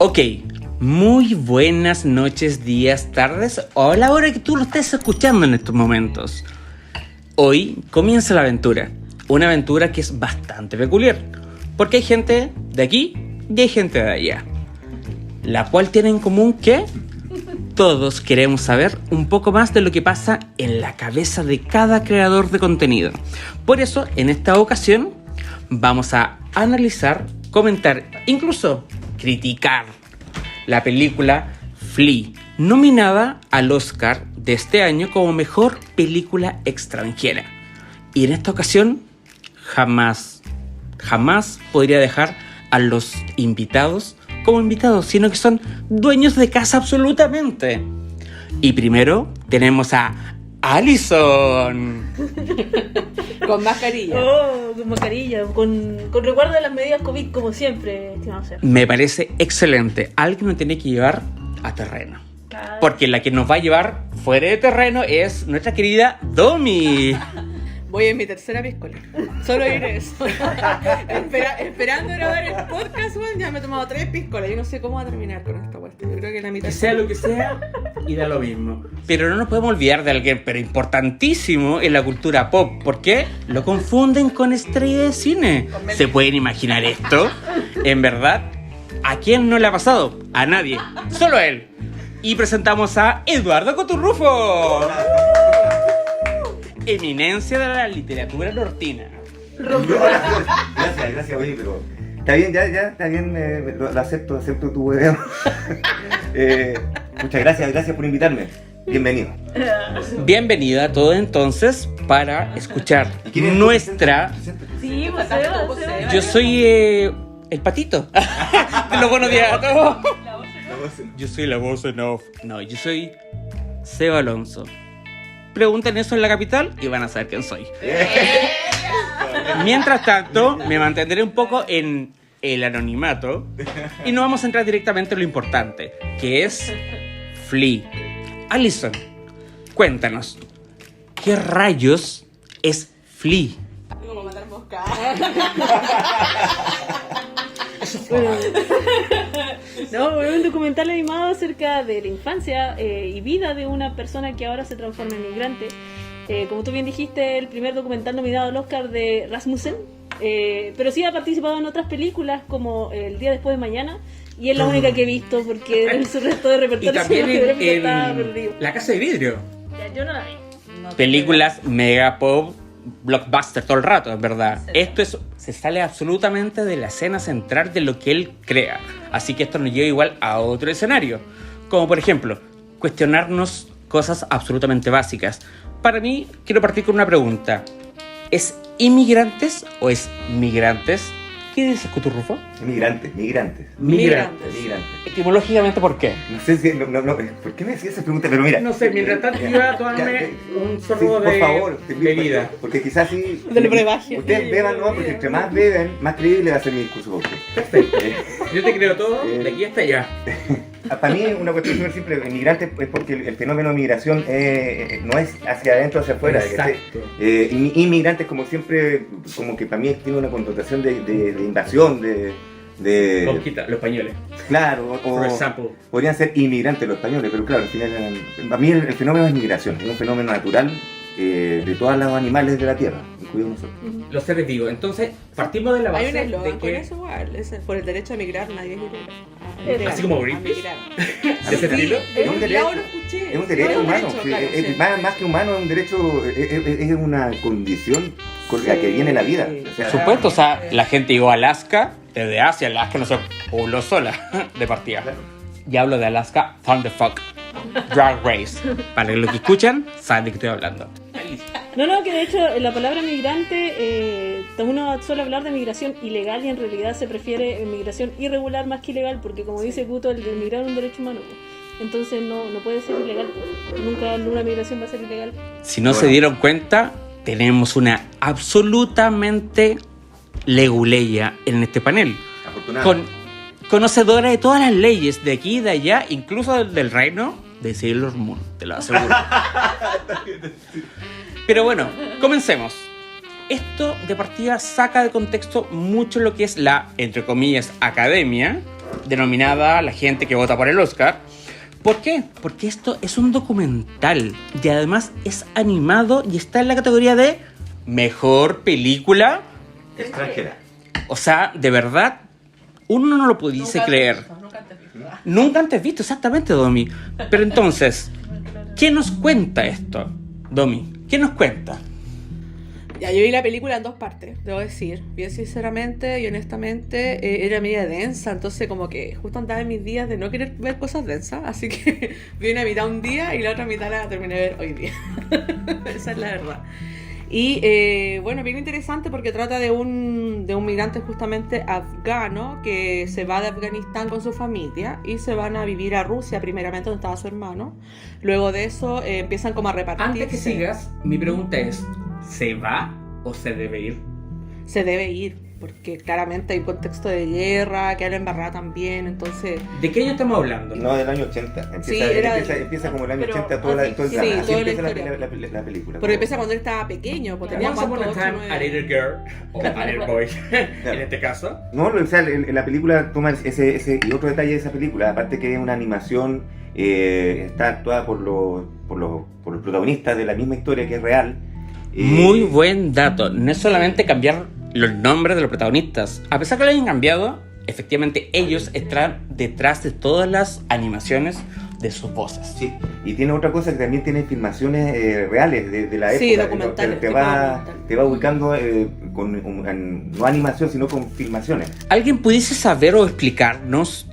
Ok, muy buenas noches, días, tardes o a la hora que tú lo estés escuchando en estos momentos. Hoy comienza la aventura, una aventura que es bastante peculiar, porque hay gente de aquí y hay gente de allá, la cual tiene en común que todos queremos saber un poco más de lo que pasa en la cabeza de cada creador de contenido. Por eso, en esta ocasión, vamos a analizar, comentar, incluso criticar la película Flea, nominada al Oscar de este año como mejor película extranjera. Y en esta ocasión, jamás podría dejar a los invitados como invitados, sino que son dueños de casa absolutamente. Y primero tenemos a Alison. Con mascarilla. Con mascarilla, con recuerdo de las medidas COVID, como siempre, estimado ser. Me parece excelente. Alguien nos tiene que llevar a terreno. Claro. Porque la que nos va a llevar fuera de terreno es nuestra querida Domi. Voy en mi tercera piscola. Solo diré eso. Esperando grabar el podcast, bueno, ya me he tomado 3 piscolas. Yo no sé cómo va a terminar con esta cuestión. Yo creo que la mitad. Que sea lo que sea, y da lo mismo. Pero no nos podemos olvidar de alguien pero importantísimo en la cultura pop. ¿Por qué? Lo confunden con estrella de cine. ¿Se pueden imaginar esto? En verdad, ¿a quién no le ha pasado? A nadie. Solo a él. Y presentamos a Eduardo Coturrufo. Eminencia de la literatura nortina. Gracias, oye, pero está bien, ya, está bien, lo acepto tu hueveo. Muchas gracias por invitarme. Bienvenido. Bienvenido a todos entonces para escuchar nuestra... Sí, pues Seba. Yo soy el patito. De los buenos días a todos. Yo soy la voz en off. No, yo soy Seba Alonso. Pregunten eso en la capital y van a saber quién soy. Mientras tanto, me mantendré un poco en el anonimato y nos vamos a entrar directamente en lo importante, que es Flea. Alison, cuéntanos, ¿qué rayos es Flea? Como matar moscas. No, es un documental animado acerca de la infancia y vida de una persona que ahora se transforma en migrante. Como tú bien dijiste, el primer documental nominado al Oscar de Rasmussen, pero sí ha participado en otras películas como El día después de mañana, y es la única que he visto porque en su resto de Y repertorio también cinematográfico estaba en perdido. La Casa de Vidrio. Ya, yo no la vi. Películas mega pop, blockbuster todo el rato, es verdad. Esto se sale absolutamente de la escena central de lo que él crea. Así que esto nos lleva igual a otro escenario. Como por ejemplo, cuestionarnos cosas absolutamente básicas. Para mí, quiero partir con una pregunta. ¿Es inmigrantes o es migrantes? ¿Qué dices, Coturrufo? Migrantes. Etimológicamente, ¿por qué? No sé si, ¿por qué me decías esa pregunta? Pero mira. No sé, mientras tanto iba a tomarme un sorbo por favor, te invito, bebida. Porque quizás sí. Del brebaje. Ustedes beban, ¿no? Porque entre más beben, más creíble va a ser mi discurso para ustedes. Perfecto. Yo te creo todo, de aquí hasta allá. Para mí una cuestión súper simple, inmigrante es porque el fenómeno de migración no es hacia adentro o hacia afuera. Exacto. Inmigrantes como siempre, como que para mí tiene una connotación de invasión, de Conquista, los españoles. Claro, Por ejemplo. podrían ser inmigrantes los españoles, pero claro, al final, para mí el fenómeno es migración, es un fenómeno natural de todos los animales de la Tierra, incluidos nosotros. Los seres vivos. Entonces, partimos de la base Hay un de eslogan con que... eso igual. Es por el derecho a migrar, nadie es libre. Así como Greenpeace. ¿De ese estilo? Es un derecho, Yo lo escuché. es un derecho No, humano, claro, es sí. más que humano, es un derecho, es una condición con la que viene la vida. O sea, Por supuesto, o sea, la gente llegó a Alaska, desde Asia, Alaska no se pobló sola, de partida. Y hablo de Alaska Thunderfuck Drag Race. Para los que escuchan, saben de qué estoy hablando. No, que de hecho la palabra migrante, uno suele hablar de migración ilegal y en realidad se prefiere migración irregular más que ilegal, porque como dice Guto, el de migrar es un derecho humano. Entonces no puede ser ilegal. Nunca una migración va a ser ilegal. Si no se dieron cuenta, tenemos una absolutamente leguleya en este panel. afortunadamente. Conocedora de todas las leyes de aquí y de allá, incluso del reino de Sailor Moon, te lo aseguro. Pero bueno, comencemos. Esto de partida saca de contexto mucho lo que es la, entre comillas, academia, denominada la gente que vota por el Oscar. ¿Por qué? Porque esto es un documental y además es animado y está en la categoría de mejor película. Extranjera. O sea, de verdad, uno no lo pudiese creer. Nunca antes visto, exactamente, Domi. Pero entonces, ¿qué nos cuenta esto, Domi? ¿Qué nos cuenta? Ya, yo vi la película en 2 partes, debo decir. Bien sinceramente y honestamente, era media densa, entonces como que justo andaba en mis días de no querer ver cosas densas, así que vi una mitad un día y la otra mitad la terminé de ver hoy día. Esa es la verdad. Y bueno, bien interesante porque trata de un migrante justamente afgano que se va de Afganistán con su familia y se van a vivir a Rusia primeramente donde estaba su hermano. Luego de eso empiezan como a repartirse. Antes que sigas, mi pregunta es, ¿se va o se debe ir? Se debe ir, porque claramente hay un contexto de guerra, que la embarrada también, entonces... ¿De qué año estamos hablando? No, del año 80. Empieza como el año 80 todo el sí, drama. Así toda la empieza historia. la película. Porque empieza cuando él estaba pequeño, pues tenía Once upon cuánto, a 8, time, 9... a little girl, o a little boy, en este caso. No, o sea, en la película toma ese y otro detalle de esa película, aparte que es una animación, está actuada por los protagonistas de la misma historia que es real. Muy buen dato. No es solamente cambiar los nombres de los protagonistas. A pesar que lo hayan cambiado, efectivamente ellos están detrás de todas las animaciones de sus voces. Sí, y tiene otra cosa que también tiene filmaciones reales de la época. Sí, documentales. Te va ubicando no animación, sino con filmaciones. ¿Alguien pudiese saber o explicarnos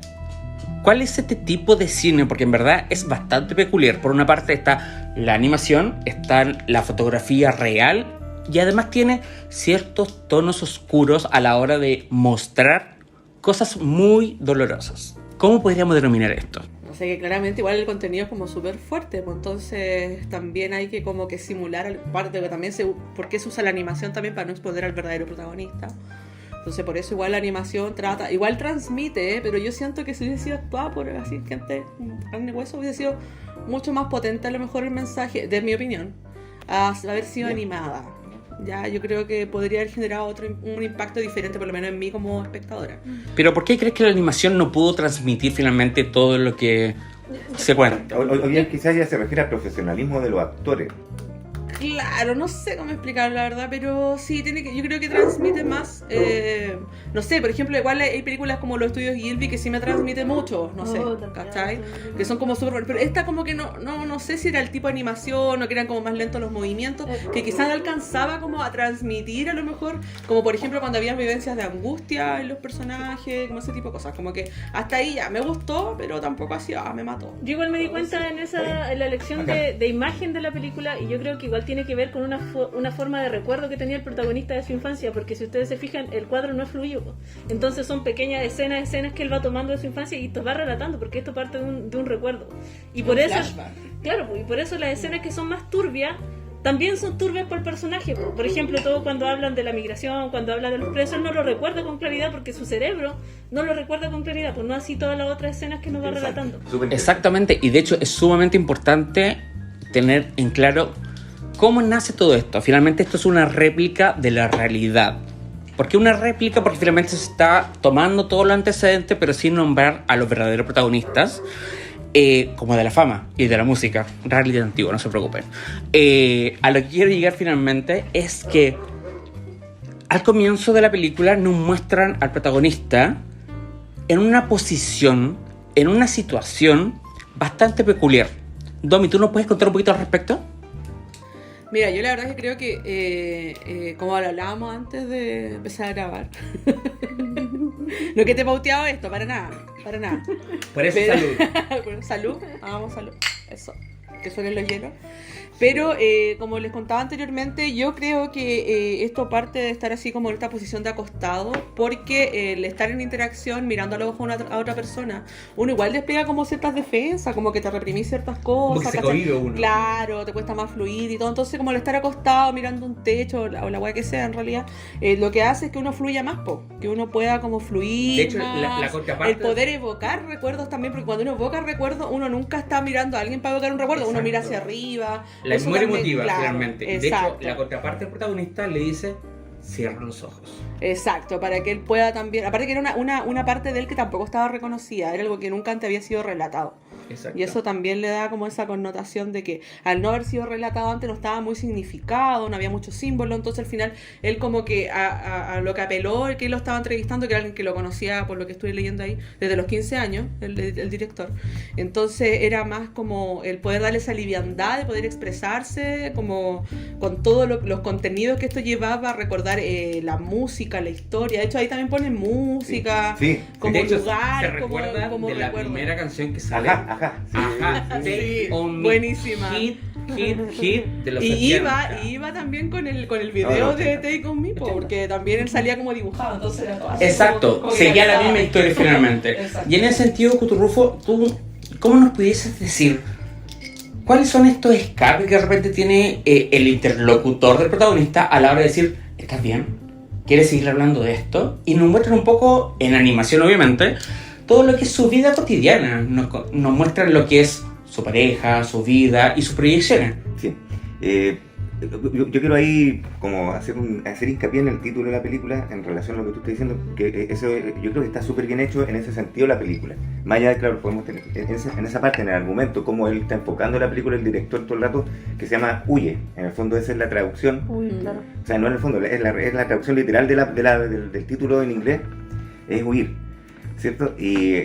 cuál es este tipo de cine? Porque en verdad es bastante peculiar. Por una parte está la animación, está la fotografía real y además tiene ciertos tonos oscuros a la hora de mostrar cosas muy dolorosas. ¿Cómo podríamos denominar esto? O sea que claramente igual el contenido es como súper fuerte, pues entonces también hay que como que simular, parte que también porque se usa la animación también para no exponer al verdadero protagonista. Entonces por eso igual la animación igual transmite, pero yo siento que si hubiese sido actuada por así gente carne y hueso hubiese sido mucho más potente a lo mejor el mensaje, de mi opinión, a haber sido animada. Ya, yo creo que podría haber generado un impacto diferente, por lo menos en mí como espectadora. Pero ¿por qué crees que la animación no pudo transmitir finalmente todo lo que se cuenta? O bien quizás ya se refiere al profesionalismo de los actores. Claro, no sé cómo explicarlo la verdad, pero sí, yo creo que transmite más, no sé, por ejemplo, igual hay películas como Los Estudios Gilby que sí me transmite mucho, no sé, ¿cachai? Que son como súper, pero esta como que no sé si era el tipo de animación o que eran como más lentos los movimientos, que quizás alcanzaba como a transmitir a lo mejor, como por ejemplo cuando había vivencias de angustia en los personajes, como ese tipo de cosas, como que hasta ahí ya me gustó, pero tampoco así, me mató. Yo igual me di cuenta en la elección de imagen de la película y yo creo que igual tiene que ver con una forma de recuerdo que tenía el protagonista de su infancia, porque si ustedes se fijan, el cuadro no es fluido, entonces son pequeñas escenas que él va tomando de su infancia y te va relatando, porque esto parte de un recuerdo. Y por eso, claro, y por eso las escenas que son más turbias también son turbias por el personaje. Por ejemplo, todo cuando hablan de la migración, cuando hablan de los presos, no lo recuerda con claridad porque su cerebro no lo recuerda con claridad, pues no así todas las otras escenas que nos va relatando. Exactamente, y de hecho es sumamente importante tener en claro cómo nace todo esto. Finalmente esto es una réplica de la realidad. ¿Por qué una réplica? Porque finalmente se está tomando todo lo antecedente pero sin nombrar a los verdaderos protagonistas, como de la fama y de la música. Reality antiguo, no se preocupen. A lo que quiero llegar finalmente es que al comienzo de la película nos muestran al protagonista en una posición, en una situación bastante peculiar. Domi, ¿tú nos puedes contar un poquito al respecto? Mira, yo la verdad es que creo que, como lo hablábamos antes de empezar a grabar, no que te he pauteado esto, para nada. Por eso salud. Bueno, salud, hagamos salud, eso, que suenen los hielos. Pero, como les contaba anteriormente, yo creo que esto parte de estar así como en esta posición de acostado, porque el estar en interacción, mirando a los ojos a otra persona, uno igual despliega como ciertas defensas, como que te reprimís ciertas cosas. Como que se cohibe uno. Claro, te cuesta más fluir y todo. Entonces, como el estar acostado mirando un techo o la hueá que sea, en realidad, lo que hace es que uno fluya más, que uno pueda como fluir. De hecho, más, la contraparte. el poder evocar recuerdos también, porque cuando uno evoca recuerdos, uno nunca está mirando a alguien para evocar un recuerdo. Exacto. Uno mira hacia arriba. La memoria emotiva, claro, finalmente. Exacto. De hecho, la contraparte del protagonista le dice: cierra los ojos. Exacto, para que él pueda también... Aparte que era una parte de él que tampoco estaba reconocida, era algo que nunca antes había sido relatado. Exacto. Y eso también le da como esa connotación de que al no haber sido relatado antes no estaba muy significado, no había mucho símbolo, entonces al final él como que a lo que apeló el que lo estaba entrevistando, que era alguien que lo conocía por lo que estuve leyendo ahí, desde los 15 años, el director. Entonces era más como el poder darle esa liviandad de poder expresarse, como con todos los contenidos que esto llevaba, recordar la música, la historia. De hecho ahí también ponen música, Sí. como de hecho, lugar, se recuerda como de la recuerdo. primera canción que sale. Ajá, sí. Ajá, Sí, un buenísima. Hit de los Y 80. iba también con el video de Take On Me, porque también él salía como dibujado, entonces era todo así Exacto, como seguía la realizado. misma historia finalmente. Exacto. Y en ese sentido, Cuturrufo, ¿tú cómo nos pudieses decir cuáles son estos escapes que de repente tiene el interlocutor del protagonista a la hora de decir, ¿estás bien? ¿Quieres seguir hablando de esto? Y nos muestran un poco, en animación obviamente, todo lo que es su vida cotidiana. Nos muestran lo que es su pareja, su vida y sus proyecciones. Sí. Yo quiero ahí como hacer hincapié en el título de la película en relación a lo que tú estás diciendo, que eso yo creo que está súper bien hecho en ese sentido la película. Más allá de, claro, podemos tener en esa parte, en el argumento, cómo él está enfocando la película, el director todo el rato, que se llama Huye. En el fondo esa es la traducción. Uy, claro. O sea, no en el fondo, es la traducción literal del título en inglés, es huir, ¿cierto? Y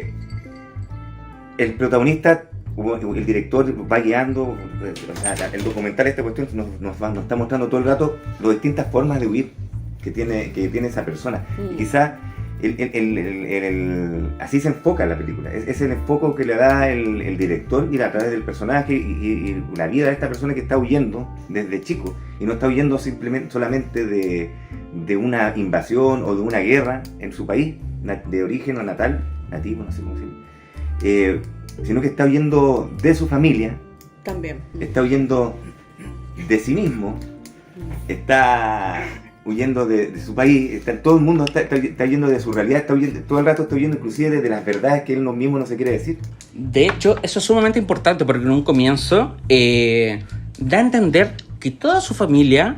el protagonista, el director va guiando, o sea, el documental, esta cuestión nos está mostrando todo el rato las distintas formas de huir que tiene esa persona. Y quizá así se enfoca la película, es el enfoque que le da el director y a través del personaje y la vida de esta persona que está huyendo desde chico, y no está huyendo solamente de una invasión o de una guerra en su país de origen o nativo, no sé cómo decirlo, sino que está huyendo de su familia, También. está huyendo de sí mismo, está huyendo de su país, todo el mundo está huyendo de su realidad, todo el rato está huyendo inclusive de las verdades que él mismo no se quiere decir. De hecho, eso es sumamente importante porque en un comienzo da a entender que toda su familia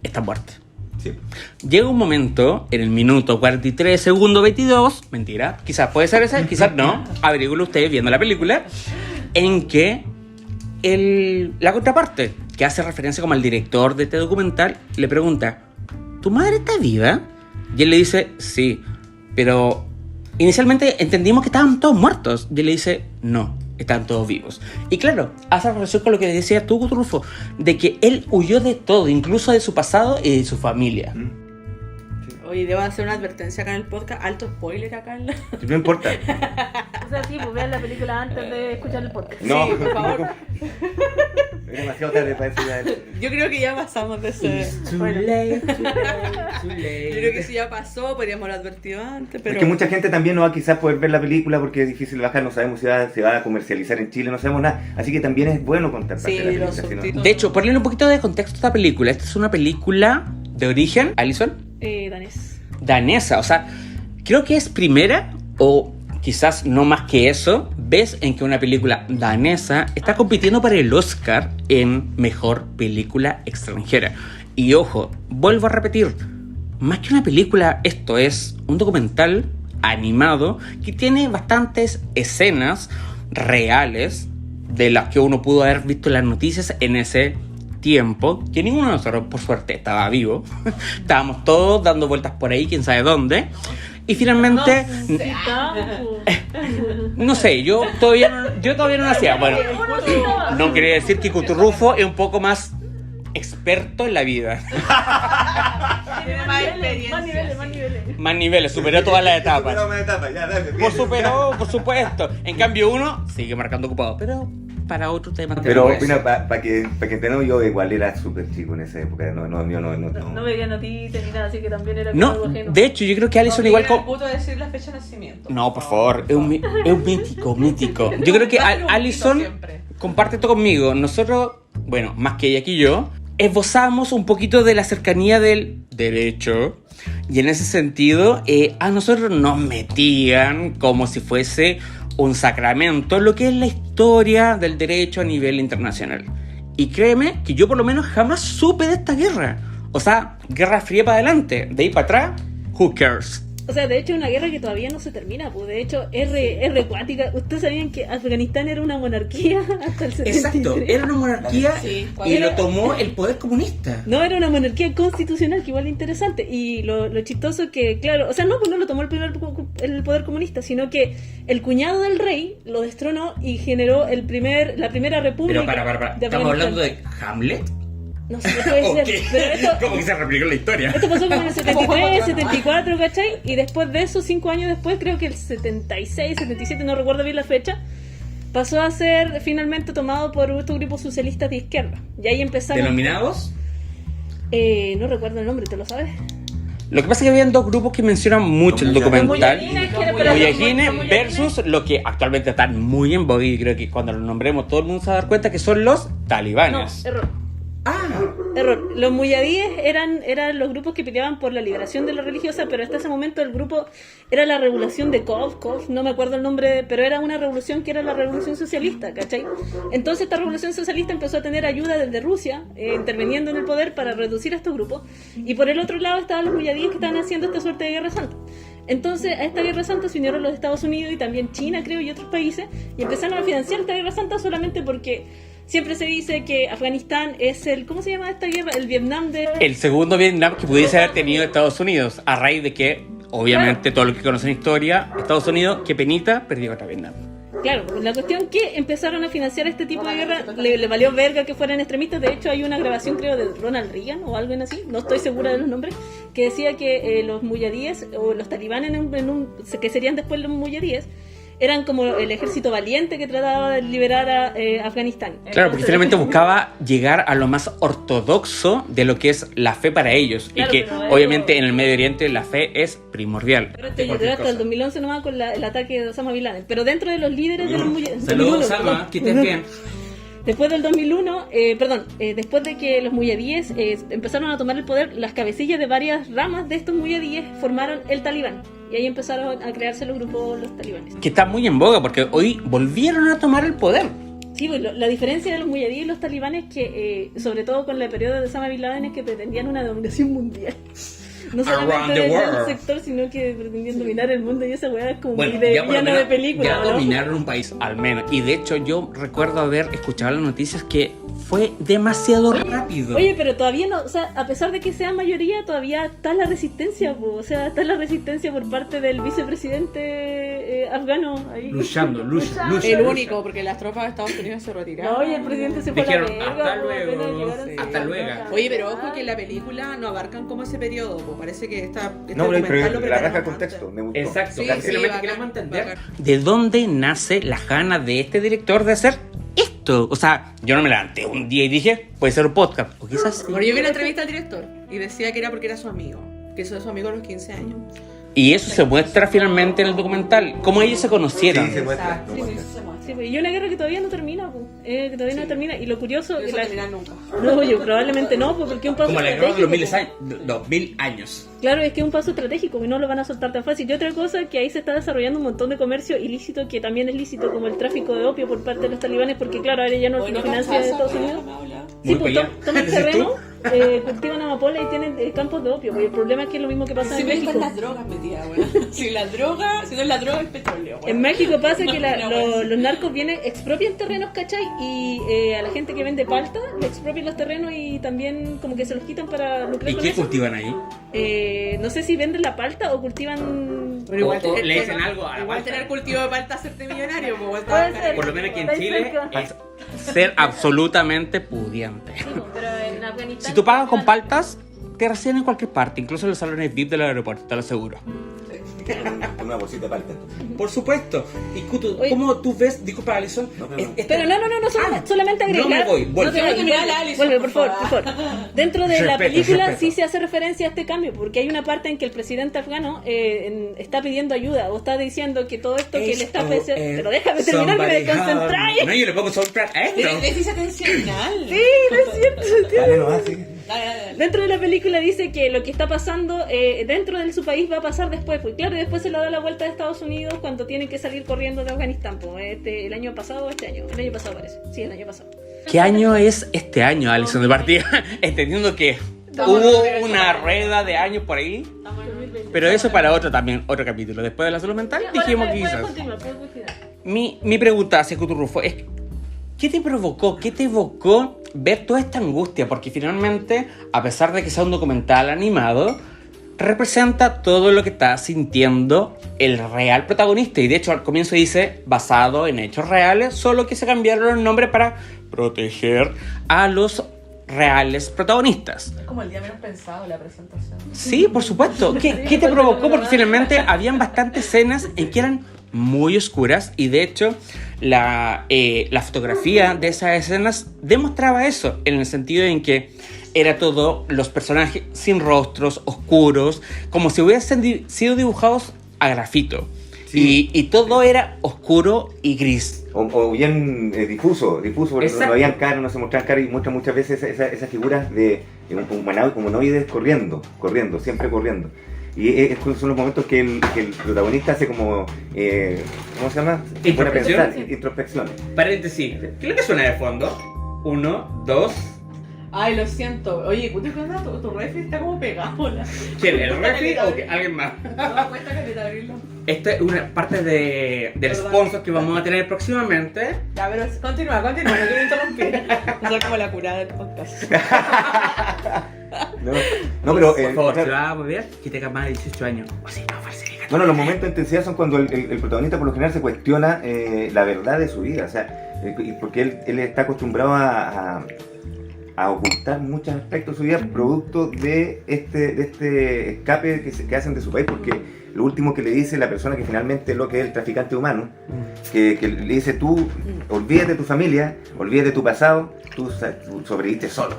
está muerta. Sí. Llega un momento, en el minuto 43, segundo 22, mentira, quizás puede ser ese, quizás no, averíguelo ustedes viendo la película, en que la contraparte, que hace referencia como al director de este documental, le pregunta, ¿tu madre está viva? Y él le dice, sí, pero inicialmente entendimos que estaban todos muertos. Y él le dice, no, están todos vivos. Y claro, hace relación con lo que decías tú, Cuturrufo, de que él huyó de todo, incluso de su pasado y de su familia. Oye, debo hacer una advertencia acá en el podcast, alto spoiler acá en la... No importa. O sea, sí, pues vean la película antes de escuchar el podcast. No, Sí, por favor. Es demasiado tarde para decir. Yo creo que ya pasamos de ese... Too late, too Yo creo que si ya pasó, podríamos haberlo advertido antes, pero... Es que mucha gente también no va quizás poder ver la película porque es difícil de bajar, no sabemos si se va a comercializar en Chile, no sabemos nada. Así que también es bueno contar parte Sí, de la película. los si no- subtítulos. De hecho, ponerle un poquito de contexto a esta película. Esta es una película de origen, Alison, Danés. danesa. O sea, creo que es primera, o quizás no más que eso, ves en que una película danesa está compitiendo para el Oscar en Mejor Película Extranjera. Y ojo, vuelvo a repetir, más que una película, esto es un documental animado que tiene bastantes escenas reales de las que uno pudo haber visto en las noticias en ese tiempo, que ninguno de nosotros, por suerte, estaba vivo. Estábamos todos dando vueltas por ahí, quién sabe dónde. Y finalmente, no sé, yo todavía no nacía. Bueno, no quería decir que Cuturrufo es un poco más experto en la vida. Tiene más experiencia, Más niveles. Más niveles, superó todas las etapas. Superó una etapa, ya, dale, bien. Por supuesto. En cambio, uno sigue marcando ocupado, pero para otro tema. Pero tenemos eso. mira, para que entendamos, yo igual era súper chico en esa época. No veía noticias ni nada, así que también era como No, algo ajeno. de hecho, yo creo que Alison igual con... con... puto decir la fecha de nacimiento. No, por favor, es un mítico. Yo creo que Alison comparte esto conmigo. Nosotros, bueno, más que ella que yo, esbozamos un poquito de la cercanía del derecho. Y en ese sentido, a nosotros nos metían como si fuese un sacramento lo que es la historia del derecho a nivel internacional. Y créeme que yo por lo menos jamás supe de esta guerra. O sea, Guerra Fría para adelante. De ahí para atrás, who cares? O sea, de hecho es una guerra que todavía no se termina, pues de hecho es re cuática. ¿Ustedes sabían que Afganistán era una monarquía hasta el 73? Exacto, era una monarquía Sí, y lo tomó el poder comunista. No, era una monarquía constitucional, que igual es interesante. Y lo chistoso que, claro, o sea, no, pues no lo tomó el poder comunista, sino que el cuñado del rey lo destronó y generó la primera república. Pero para. de ¿Estamos Afganistán. hablando de Hamlet? No sé, puede ser. Ok. Pero esto, ¿Cómo que se replicó la historia? esto pasó como en el 73, 74, ¿cachai? Y después de eso, 5 años después, creo que el 76, 77, no recuerdo bien la fecha, pasó a ser finalmente tomado por estos grupos socialistas de izquierda. Y ahí empezaron... ¿Denominados? No recuerdo el nombre, ¿te lo sabes? Lo que pasa es que habían dos grupos que mencionan mucho el Los documental. Los Mujahideen versus lo que actualmente están muy en boga y creo que cuando lo nombremos todo el mundo se va a dar cuenta que son los No, talibanes. error. Ah, Error. Los muyadíes eran los grupos que peleaban por la liberación de la religiosa, pero hasta ese momento el grupo era la revolución de Kov, no me acuerdo el nombre, pero era una revolución que era la revolución socialista, ¿cachai? Entonces esta revolución socialista empezó a tener ayuda desde Rusia, interviniendo en el poder para reducir a estos grupos, y por el otro lado estaban los muyadíes que estaban haciendo esta suerte de guerra santa. Entonces a esta guerra santa se unieron los Estados Unidos y también China, creo, y otros países, y empezaron a financiar esta guerra santa solamente porque siempre se dice que Afganistán es ¿cómo se llama esta guerra? El Vietnam de... el segundo Vietnam que pudiese haber tenido Estados Unidos, a raíz de que, obviamente, todo lo que conocen historia, Estados Unidos, que penita, perdió contra Vietnam. Claro, la cuestión que empezaron a financiar este tipo de guerra, le valió verga que fueran extremistas. De hecho hay una grabación, creo, de Ronald Reagan o algo así, no estoy segura de los nombres, que decía que los muyadíes o los talibanes que serían después los muyadíes eran como el ejército valiente que trataba de liberar a Afganistán. Claro, porque finalmente buscaba llegar a lo más ortodoxo de lo que es la fe para ellos. Claro, y que pero obviamente en el Medio Oriente la fe es primordial. Pero esto llegó hasta el 2011 nomás con el ataque de Osama Bin Laden. Pero dentro de los líderes de los muyadíes... Saludos, Osama, que estés bien. Después del 2001, después de que los muyadíes empezaron a tomar el poder, las cabecillas de varias ramas de estos muyadíes formaron el Talibán. Y ahí empezaron a crearse los grupos, los talibanes. Que está muy en boga porque hoy volvieron a tomar el poder. Sí, pues la diferencia de los muyadíes y los talibanes que, sobre todo con el periodo de Osama Bin Laden, es que pretendían una dominación mundial. No solamente Around the del world. sector, sino que pretendían dominar el mundo, y esa weá es como Bueno, muy de ya por lo villano de menos película, ya ¿no? dominaron un país, al menos. Y de hecho yo recuerdo haber escuchado las noticias que fue demasiado rápido. Oye, pero todavía no, o sea, a pesar de que sea mayoría, todavía está la resistencia, po. O sea, está la resistencia por parte del vicepresidente afgano ahí. Luchando. El único, porque las tropas de Estados Unidos se retiraron. No, oye, el presidente se fue a la Dijeron, verga, hasta po, luego, apenas llegaron, sí. hasta luego. Oye, pero ojo que en la película no abarcan como ese periodo, pues parece que este No, pero documental lo la raja el prepararon contexto, antes. me gustó. Exacto, Sí, casi sí, solamente bacán, queremos entender bacán. de dónde nace la gana de este director de hacer esto. O sea, yo no me levanté un día y dije, puede ser un podcast, o quizás sí. Bueno, yo vi una entrevista al director y decía que era porque era su amigo, que eso es su amigo a los 15 años. Y eso se muestra finalmente en el documental, cómo ellos se conocieron. Sí, se muestra. Exacto, se muestra. se muestra. Sí, pues, y una guerra que todavía no termina, pues, que todavía no termina. Y lo curioso Eso que no termina nunca. No, yo probablemente no, pues, porque es un paso Como la guerra de los estratégico. 2000 años. Claro, es que es un paso estratégico y no lo van a soltar tan fácil. Y otra cosa, que ahí se está desarrollando un montón de comercio ilícito, que también es lícito, como el tráfico de opio por parte de los talibanes, porque claro, ahora ya no lo financia de Estados Unidos. Sí, Muy pues para allá. toman ¿Decís terreno, tú? cultivan amapola y tienen campos de opio. Pues el problema es que es lo mismo que pasa Si en ves México. las drogas metidas, güey. Si no es la droga, es petróleo, güey. En México pasa que No, güey. los narcos vienen, expropian terrenos, ¿cachai? Y a la gente que vende palta, le expropian los terrenos y también como que se los quitan para lucrar ¿Y con qué eso. cultivan ahí? No sé si venden la palta o cultivan... Pero igual O le dicen algo a la igual palta. tener cultivo de palta hacerte millonario, pues igual Puede trabajar. ser. Por lo menos aquí en Está Chile cerca. es ser absolutamente pudiente. Pero en Afganistán... Si tú pagas con paltas, te reciben en cualquier parte, incluso en los salones VIP del aeropuerto, te lo aseguro. Con una bolsita de palta, entonces. Por supuesto. Y Kutu, Oye. ¿cómo tú ves? Disculpa, Alison. No, pero no. Pero no, solamente agregar... No me voy, vuelve. No te vayas, Déjame mirar a Alison, vuelve, por por favor. Dentro de la Respeto, película respeto. sí se hace referencia a este cambio, porque hay una parte en que el presidente afgano está pidiendo ayuda, o está diciendo que todo esto que le está ofreciendo... Pero déjame terminar, que me concentráis. No, yo le pongo soundtrack a esto. Déficit atencional. Sí, no es cierto. Dale nomás, sí. Dale. Dentro de la película dice que lo que está pasando dentro de su país va a pasar después, pues claro, y después se lo da la vuelta a Estados Unidos cuando tienen que salir corriendo de Afganistán, pues, el año pasado o este año, el año pasado parece, sí, el año pasado. ¿Qué año es este año, Alison, de partida? Entendiendo que Hubo una rueda de años por ahí, pero eso para otro capítulo. Después de la salud mental, dijimos que quizás. Mi pregunta hacia Cuturrufo es: ¿qué te provocó, qué te evocó ver toda esta angustia? Porque finalmente, a pesar de que sea un documental animado, representa todo lo que está sintiendo el real protagonista. Y de hecho, al comienzo dice basado en hechos reales, solo que se cambiaron los nombres para proteger a los reales protagonistas. Es como el día menos pensado la presentación. Sí, por supuesto. ¿Qué te provocó? Porque finalmente habían bastantes escenas en que eran muy oscuras y de hecho la fotografía de esas escenas demostraba eso, en el sentido en que era todo los personajes sin rostros, oscuros, como si hubiesen sido dibujados a grafito. Sí. Y todo era oscuro y gris. O bien difuso, porque no habían caras, no se mostraban caras y muestran muchas veces esas figuras de humanoides corriendo, siempre corriendo. Y estos son los momentos que el protagonista hace como, ¿cómo se llama? Introspección. Paréntesis, ¿qué es lo que suena de fondo? 1, 2... Ay, lo siento. Oye, ¿tú tu refri está como pegado? ¿Quién? ¿El refri o alguien más? No, cuesta que te abrirlo. Esta es una parte del sponsor que vamos a tener próximamente. Ya, pero continúa, no quiero interrumpir. Soy como la curada del podcast. No, pero... por favor, si vas a ver, que tenga más de 18 años. O si no, falsifica. Bueno, los momentos de intensidad son cuando el protagonista por lo general se cuestiona la verdad de su vida. O sea, porque él está acostumbrado a ocultar muchos aspectos de su vida producto de este escape que hacen de su país, porque lo último que le dice la persona que finalmente es lo que es el traficante humano, que le dice: tú olvídate de tu familia, olvídate de tu pasado, tú sobreviviste solo.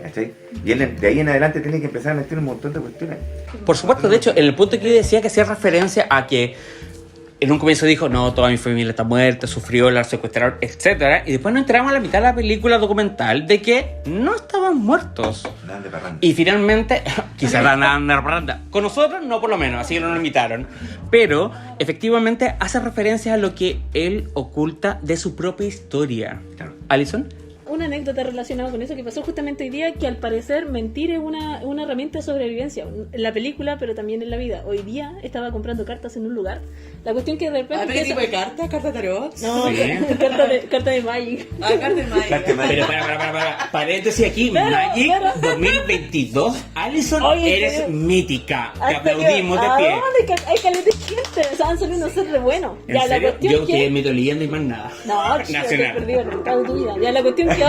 ¿Cachai? Y él de ahí en adelante tiene que empezar a meter un montón de cuestiones. Por supuesto, de hecho, en el punto que yo decía que hacía referencia a que en un comienzo dijo: no, toda mi familia está muerta, sufrió, la secuestraron, etc. Y después nos enteramos a la mitad de la película documental de que no estaban muertos. Y finalmente, quizás andaban de parranda. Con nosotros no, por lo menos, así que no nos invitaron. Pero efectivamente hace referencia a lo que él oculta de su propia historia. Claro. ¿Alison? Una anécdota relacionada con eso que pasó justamente hoy día, que al parecer mentir es una herramienta de sobrevivencia en la película, pero también en la vida. Hoy día estaba comprando cartas en un lugar. La cuestión que de repente... ¿Qué tipo de carta? ¿Carta tarot? No, sí. carta de Magic. Carta de Magic. Pero para. Paréntesis aquí, Magic 2022. Alison, oye, eres mítica. Te aplaudimos de pie. Hay caleta de gente. O sea, han salido a ser re bueno. ¿En serio? La cuestión Yo quedé medio leyendo y más nada. No, Nacional. te perdido el mercado de tu vida. Ya la cuestión que ahora...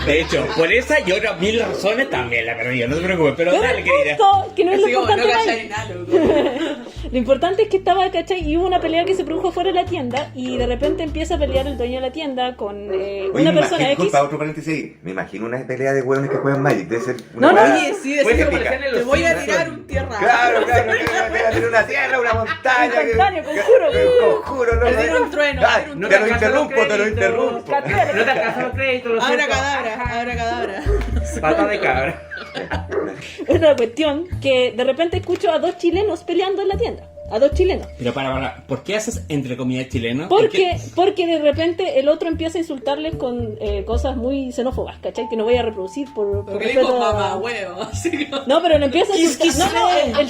De hecho, por esa y otras 1000 razones también la perdí. No te preocupes, pero dale, querida. Que no es lo importante. No, lo importante es que estaba, ¿cachai? Y hubo una pelea que se produjo fuera de la tienda y de repente empieza a pelear el dueño de la tienda con una persona X. Disculpa, otro paréntesis. Me imagino una pelea de hueones que juegan Magic. Debe ser No, oye, sí, te voy a tirar un tierra. Claro, voy a tirar una tierra, una montaña. Instantáneo, conjuro. Conjuro, no. Perder un trueno. Te lo interrumpo. No te alcanzan los créditos. Abra cadabra. Pata de cabra. Una cuestión que de repente escucho a dos chilenos peleando en la tienda. A dos chilenos. Pero para, ¿por qué haces entre comillas chileno? Porque de repente el otro empieza a insultarles con cosas muy xenófobas, ¿cachai? Que no voy a reproducir por Porque respeto dijo a- mamá huevo. No, pero le empieza a insultar. No, el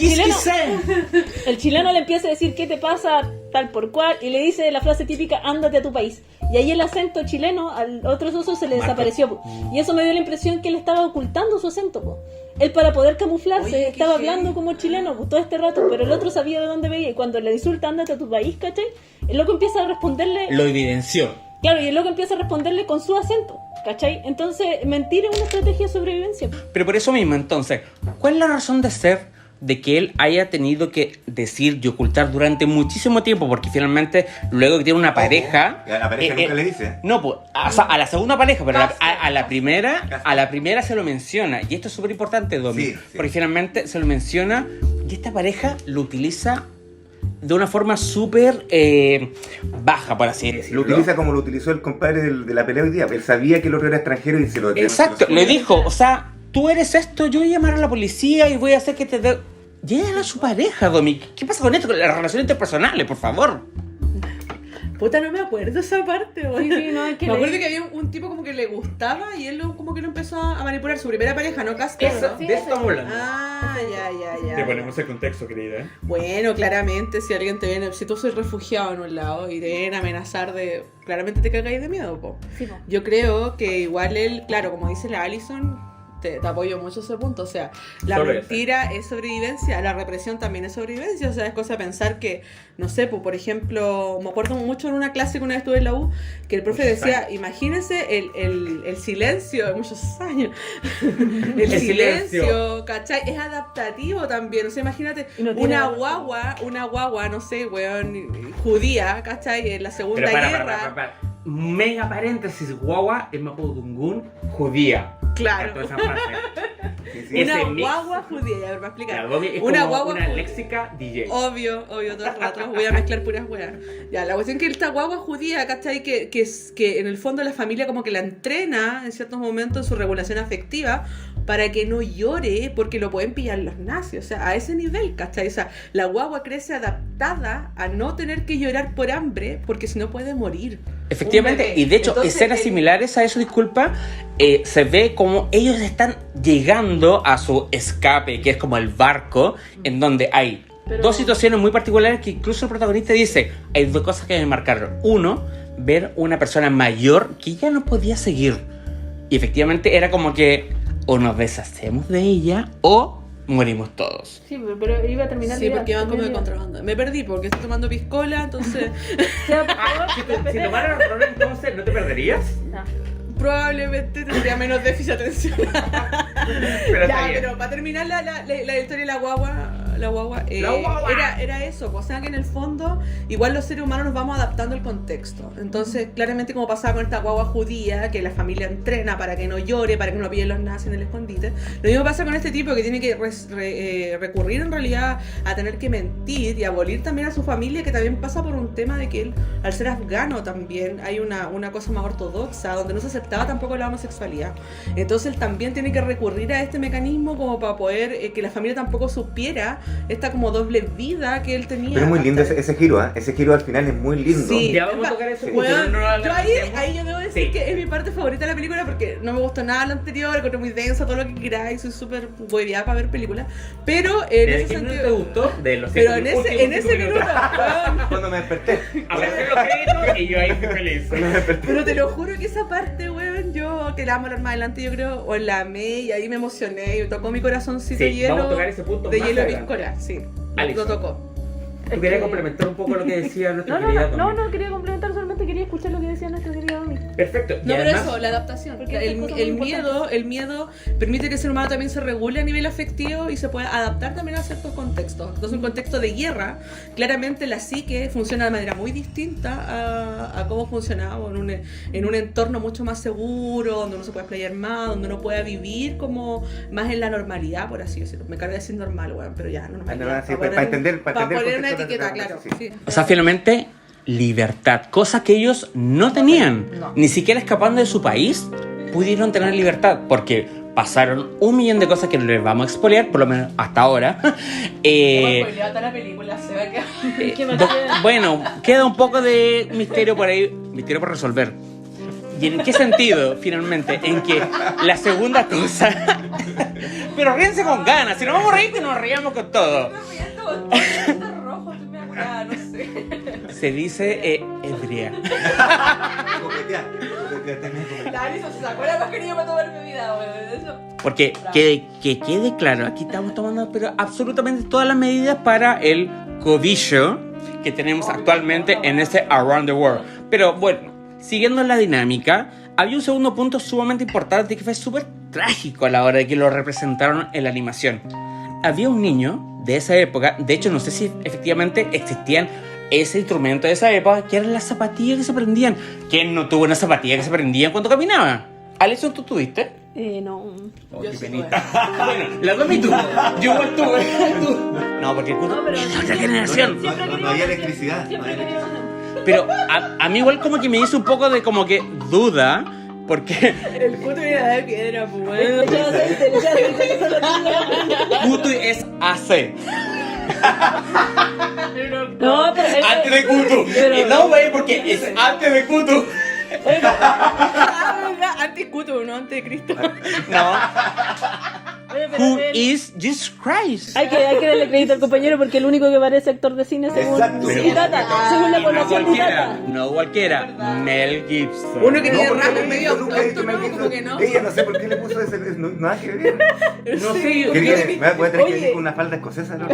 el chileno le empieza a decir ¿qué te pasa? Tal por cual. Y le dice la frase típica: ándate a tu país. Y ahí el acento chileno al otro socio se le desapareció, po. Y eso me dio la impresión que él estaba ocultando su acento, po. Él, para poder camuflarse, Oye, qué estaba heavy. hablando como chileno, pues, todo este rato, pero el otro sabía de dónde veía. Y cuando le insulta ándate a tu país, ¿cachai? El loco empieza a responderle. Lo evidenció. Claro, y el loco empieza a responderle con su acento, ¿cachai? Entonces, mentir es una estrategia de sobrevivencia. Pero por eso mismo, entonces, ¿cuál es la razón de ser de que él haya tenido que decir y ocultar durante muchísimo tiempo? Porque finalmente, luego que tiene una pareja... A la pareja nunca le dice. No, pues, a la segunda pareja, pero a la primera se lo menciona. Y esto es súper importante, Domi, Sí. porque finalmente se lo menciona y esta pareja lo utiliza de una forma súper baja, por así decirlo. Lo utiliza como lo utilizó el compadre de la pelea hoy día. Él sabía que el otro era extranjero y se lo... Exacto, le dijo, o sea, tú eres esto, yo voy a llamar a la policía y voy a hacer que te dé... Y ella era su pareja, Domi. ¿Qué pasa con esto? Con las relaciones interpersonales, por favor. Puta, no me acuerdo esa parte, weón. Sí, no, es que Me acuerdo que había un tipo como que le gustaba y él como que lo empezó a manipular. Su primera pareja, ¿no? Casper, Eso, ¿no? Sí, de esto estamos hablando. Ah, ya. Te ponemos el contexto, querida. Bueno, claramente, si alguien te viene, si tú sois refugiado en un lado y te vienen a amenazar de... Claramente te cagáis de miedo, po. Sí, po. Yo creo que igual él, claro, como dice la Allison, te apoyo mucho ese punto. O sea, la Solo mentira es sobrevivencia, la represión también es sobrevivencia. O sea, es cosa de pensar que, no sé, pues, por ejemplo, me acuerdo mucho en una clase que una vez estuve en la U, que el profe Muchos decía, imagínense el silencio de muchos años. el El silencio, silencio. ¿cachai? Es adaptativo también. O sea, imagínate Y no tiene una nada. guagua, no sé, weón, judía, ¿cachai? En la Segunda Pero Guerra. para. Mega paréntesis, guagua es Mapudungun judía. Claro. Toda esa frase. Sí, Una Ese mix. guagua judía, ya me va a explicar. La Gobi es Una como guagua una judía. léxica DJ. Obvio, todo el rato. Voy a mezclar puras weas. Ya, la cuestión es que esta guagua judía, ¿cachai? Que en el fondo la familia como que la entrena en ciertos momentos en su regulación afectiva para que no llore porque lo pueden pillar los nazis. O sea, a ese nivel, ¿cachai? O sea, la guagua crece adaptada a no tener que llorar por hambre porque si no puede morir. Efectivamente, Un bebé. y de hecho, Entonces, escenas similares a eso, disculpa, se ve como ellos están llegando a su escape, que es como el barco, en donde hay Pero- dos situaciones muy particulares que incluso el protagonista dice, hay dos cosas que me marcaron. Uno, ver una persona mayor que ya no podía seguir. Y efectivamente era como que o nos deshacemos de ella o morimos todos. Sí, pero iba a terminar. Sí, la idea, porque iban como de terminar la idea. contrabando. Me perdí porque estoy tomando piscola, entonces O sea, por favor, Si tomaras rol entonces, ¿no te perderías? No. probablemente tendría menos déficit atencional. Pero está Ya, bien. pero para terminar la historia de la guagua, La guagua. Era eso, o sea que en el fondo igual los seres humanos nos vamos adaptando al contexto. Entonces, claramente como pasaba con esta guagua judía, que la familia entrena para que no llore, para que no pillen los nazis en el escondite, lo mismo pasa con este tipo que tiene que recurrir en realidad a tener que mentir y abolir también a su familia, que también pasa por un tema de que él, al ser afgano también, hay una cosa más ortodoxa, donde no se aceptaba tampoco la homosexualidad. Entonces él también tiene que recurrir a este mecanismo como para poder que la familia tampoco supiera esta como doble vida que él tenía. Pero es muy lindo ¿cachai? ese giro, ¿eh? Ese giro al final es muy lindo. Sí. Ya vamos a tocar ese punto. Weón, no lo yo adelantemos. ahí yo debo decir Sí. que es mi parte favorita de la película porque no me gustó nada lo anterior, encontré muy denso, todo lo que queráis, soy súper hueviada para ver películas, pero en ¿De ese qué minuto sentido... te gustó? De los Pero cinco en últimos ese cinco minuto, weón, Cuando me desperté. Aparecen los créditos y yo ahí fui feliz. pero te lo juro que esa parte, weón, yo que la amo más adelante, yo creo, o la amé y ahí me emocioné y tocó mi corazoncito Sí, hielo, vamos a tocar ese punto de más hielo adelante. piscola, sí, Alison. lo tocó. ¿Tú querías complementar un poco lo que decía nuestro No, querido no, Tommy? no quería complementar, solamente quería escuchar lo que decía nuestro querido Domi. Perfecto. Y No, pero además, eso, la adaptación. Porque esas cosas El muy miedo permite que el ser humano también se regule a nivel afectivo y se pueda adaptar también a ciertos contextos. Entonces, un contexto de guerra, claramente la psique funciona de manera muy distinta a cómo funcionaba en un entorno mucho más seguro, donde uno se puede explayar más, donde uno pueda vivir como más en la normalidad, por así decirlo. Me carga decir normal, weón, pero ya, normalidad. Sí, para entender Para el poner una contexto de etiqueta, la- claro. sí. Sí. o sea, finalmente, libertad. Cosa que ellos no tenían. No. Ni siquiera escapando de su país pudieron tener libertad. Porque pasaron 1.000.000 de cosas que no les vamos a expoliar, por lo menos hasta ahora. La película se va a quedar. ¿Qué más Do- queda? Bueno, queda un poco de misterio por ahí, misterio por resolver. ¿Y en qué sentido, finalmente? En que la segunda cosa... Pero ríense con ganas, si nos vamos a reír, que nos reíamos con todo. rojo, estoy medio curada, no sé. Se dice ebria. Coquetear también, coquetear. La Alison se sacó la mascarilla para tomar bebida, weón. Eso. Porque que quede claro, aquí estamos tomando pero absolutamente todas las medidas para el cobillo que tenemos actualmente en este Around the World. Pero bueno, siguiendo la dinámica, había un segundo punto sumamente importante que fue súper trágico a la hora de que lo representaron en la animación. Había un niño de esa época, de hecho no sé si efectivamente existían ese instrumento de esa época, que eran las zapatillas que se prendían. ¿Quién no tuvo una zapatilla que se prendían cuando caminaba? Alison, ¿tú tuviste? No. Oh, Yo qué sí penita. Bueno, la Domi tú. Yo igual tuve. Tú. No, porque el No, pero- es la otra generación. No había electricidad. Siempre no había quería electricidad. Pero a mí igual como que me hizo un poco de como que duda. Porque El puto viene de piedra, pues, Le weón. echaba aceite, le echaba aceite, eso lo tenía. Puto es AC. Pero No, pero... Antes de Kutu. pero- No, güey, porque es antes de Kutu. Anticuto, no anticristo. No. Oye, pero Who él- is Jesus Christ? hay que darle crédito al compañero porque el único que parece actor de cine según Exacto. Ditata, según la población Ditata. No cualquiera. Mel Gibson. Uno que tiene porque rasgos yo medio nunca he dicho autóctonos, Mel como que Gibson. no. Ella no sé por qué le puso ese, nada que ver. No sé, Sí, yo ¿Qué creo tiene? que- Me voy a tener que Oye. decir con una falda escocesa, ¿no?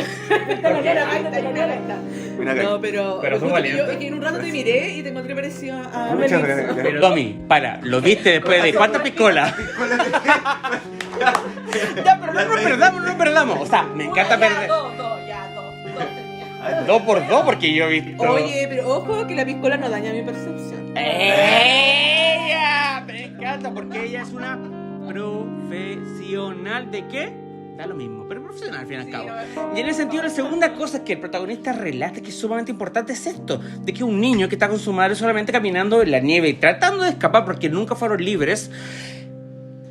Una No, pero Pero son justo valientes. yo es que en un rato te miré y te encontré parecido a Mel Muchas Gibson. gracias. Pero Domi, para, ¿lo viste después de cuántas piscolas? Ya, pero no perdamos. O sea, me encanta perder. Dos tenía. 2 por 2 porque yo he visto. Oye, pero ojo que la piscola no daña mi percepción. ¡Ella! Me encanta porque ella es una profesional de qué? Da lo mismo, pero profesional al fin y al cabo. Y en ese sentido, la segunda cosa que el protagonista relata que es sumamente importante es esto: de que un niño que está con su madre solamente caminando en la nieve y tratando de escapar porque nunca fueron libres.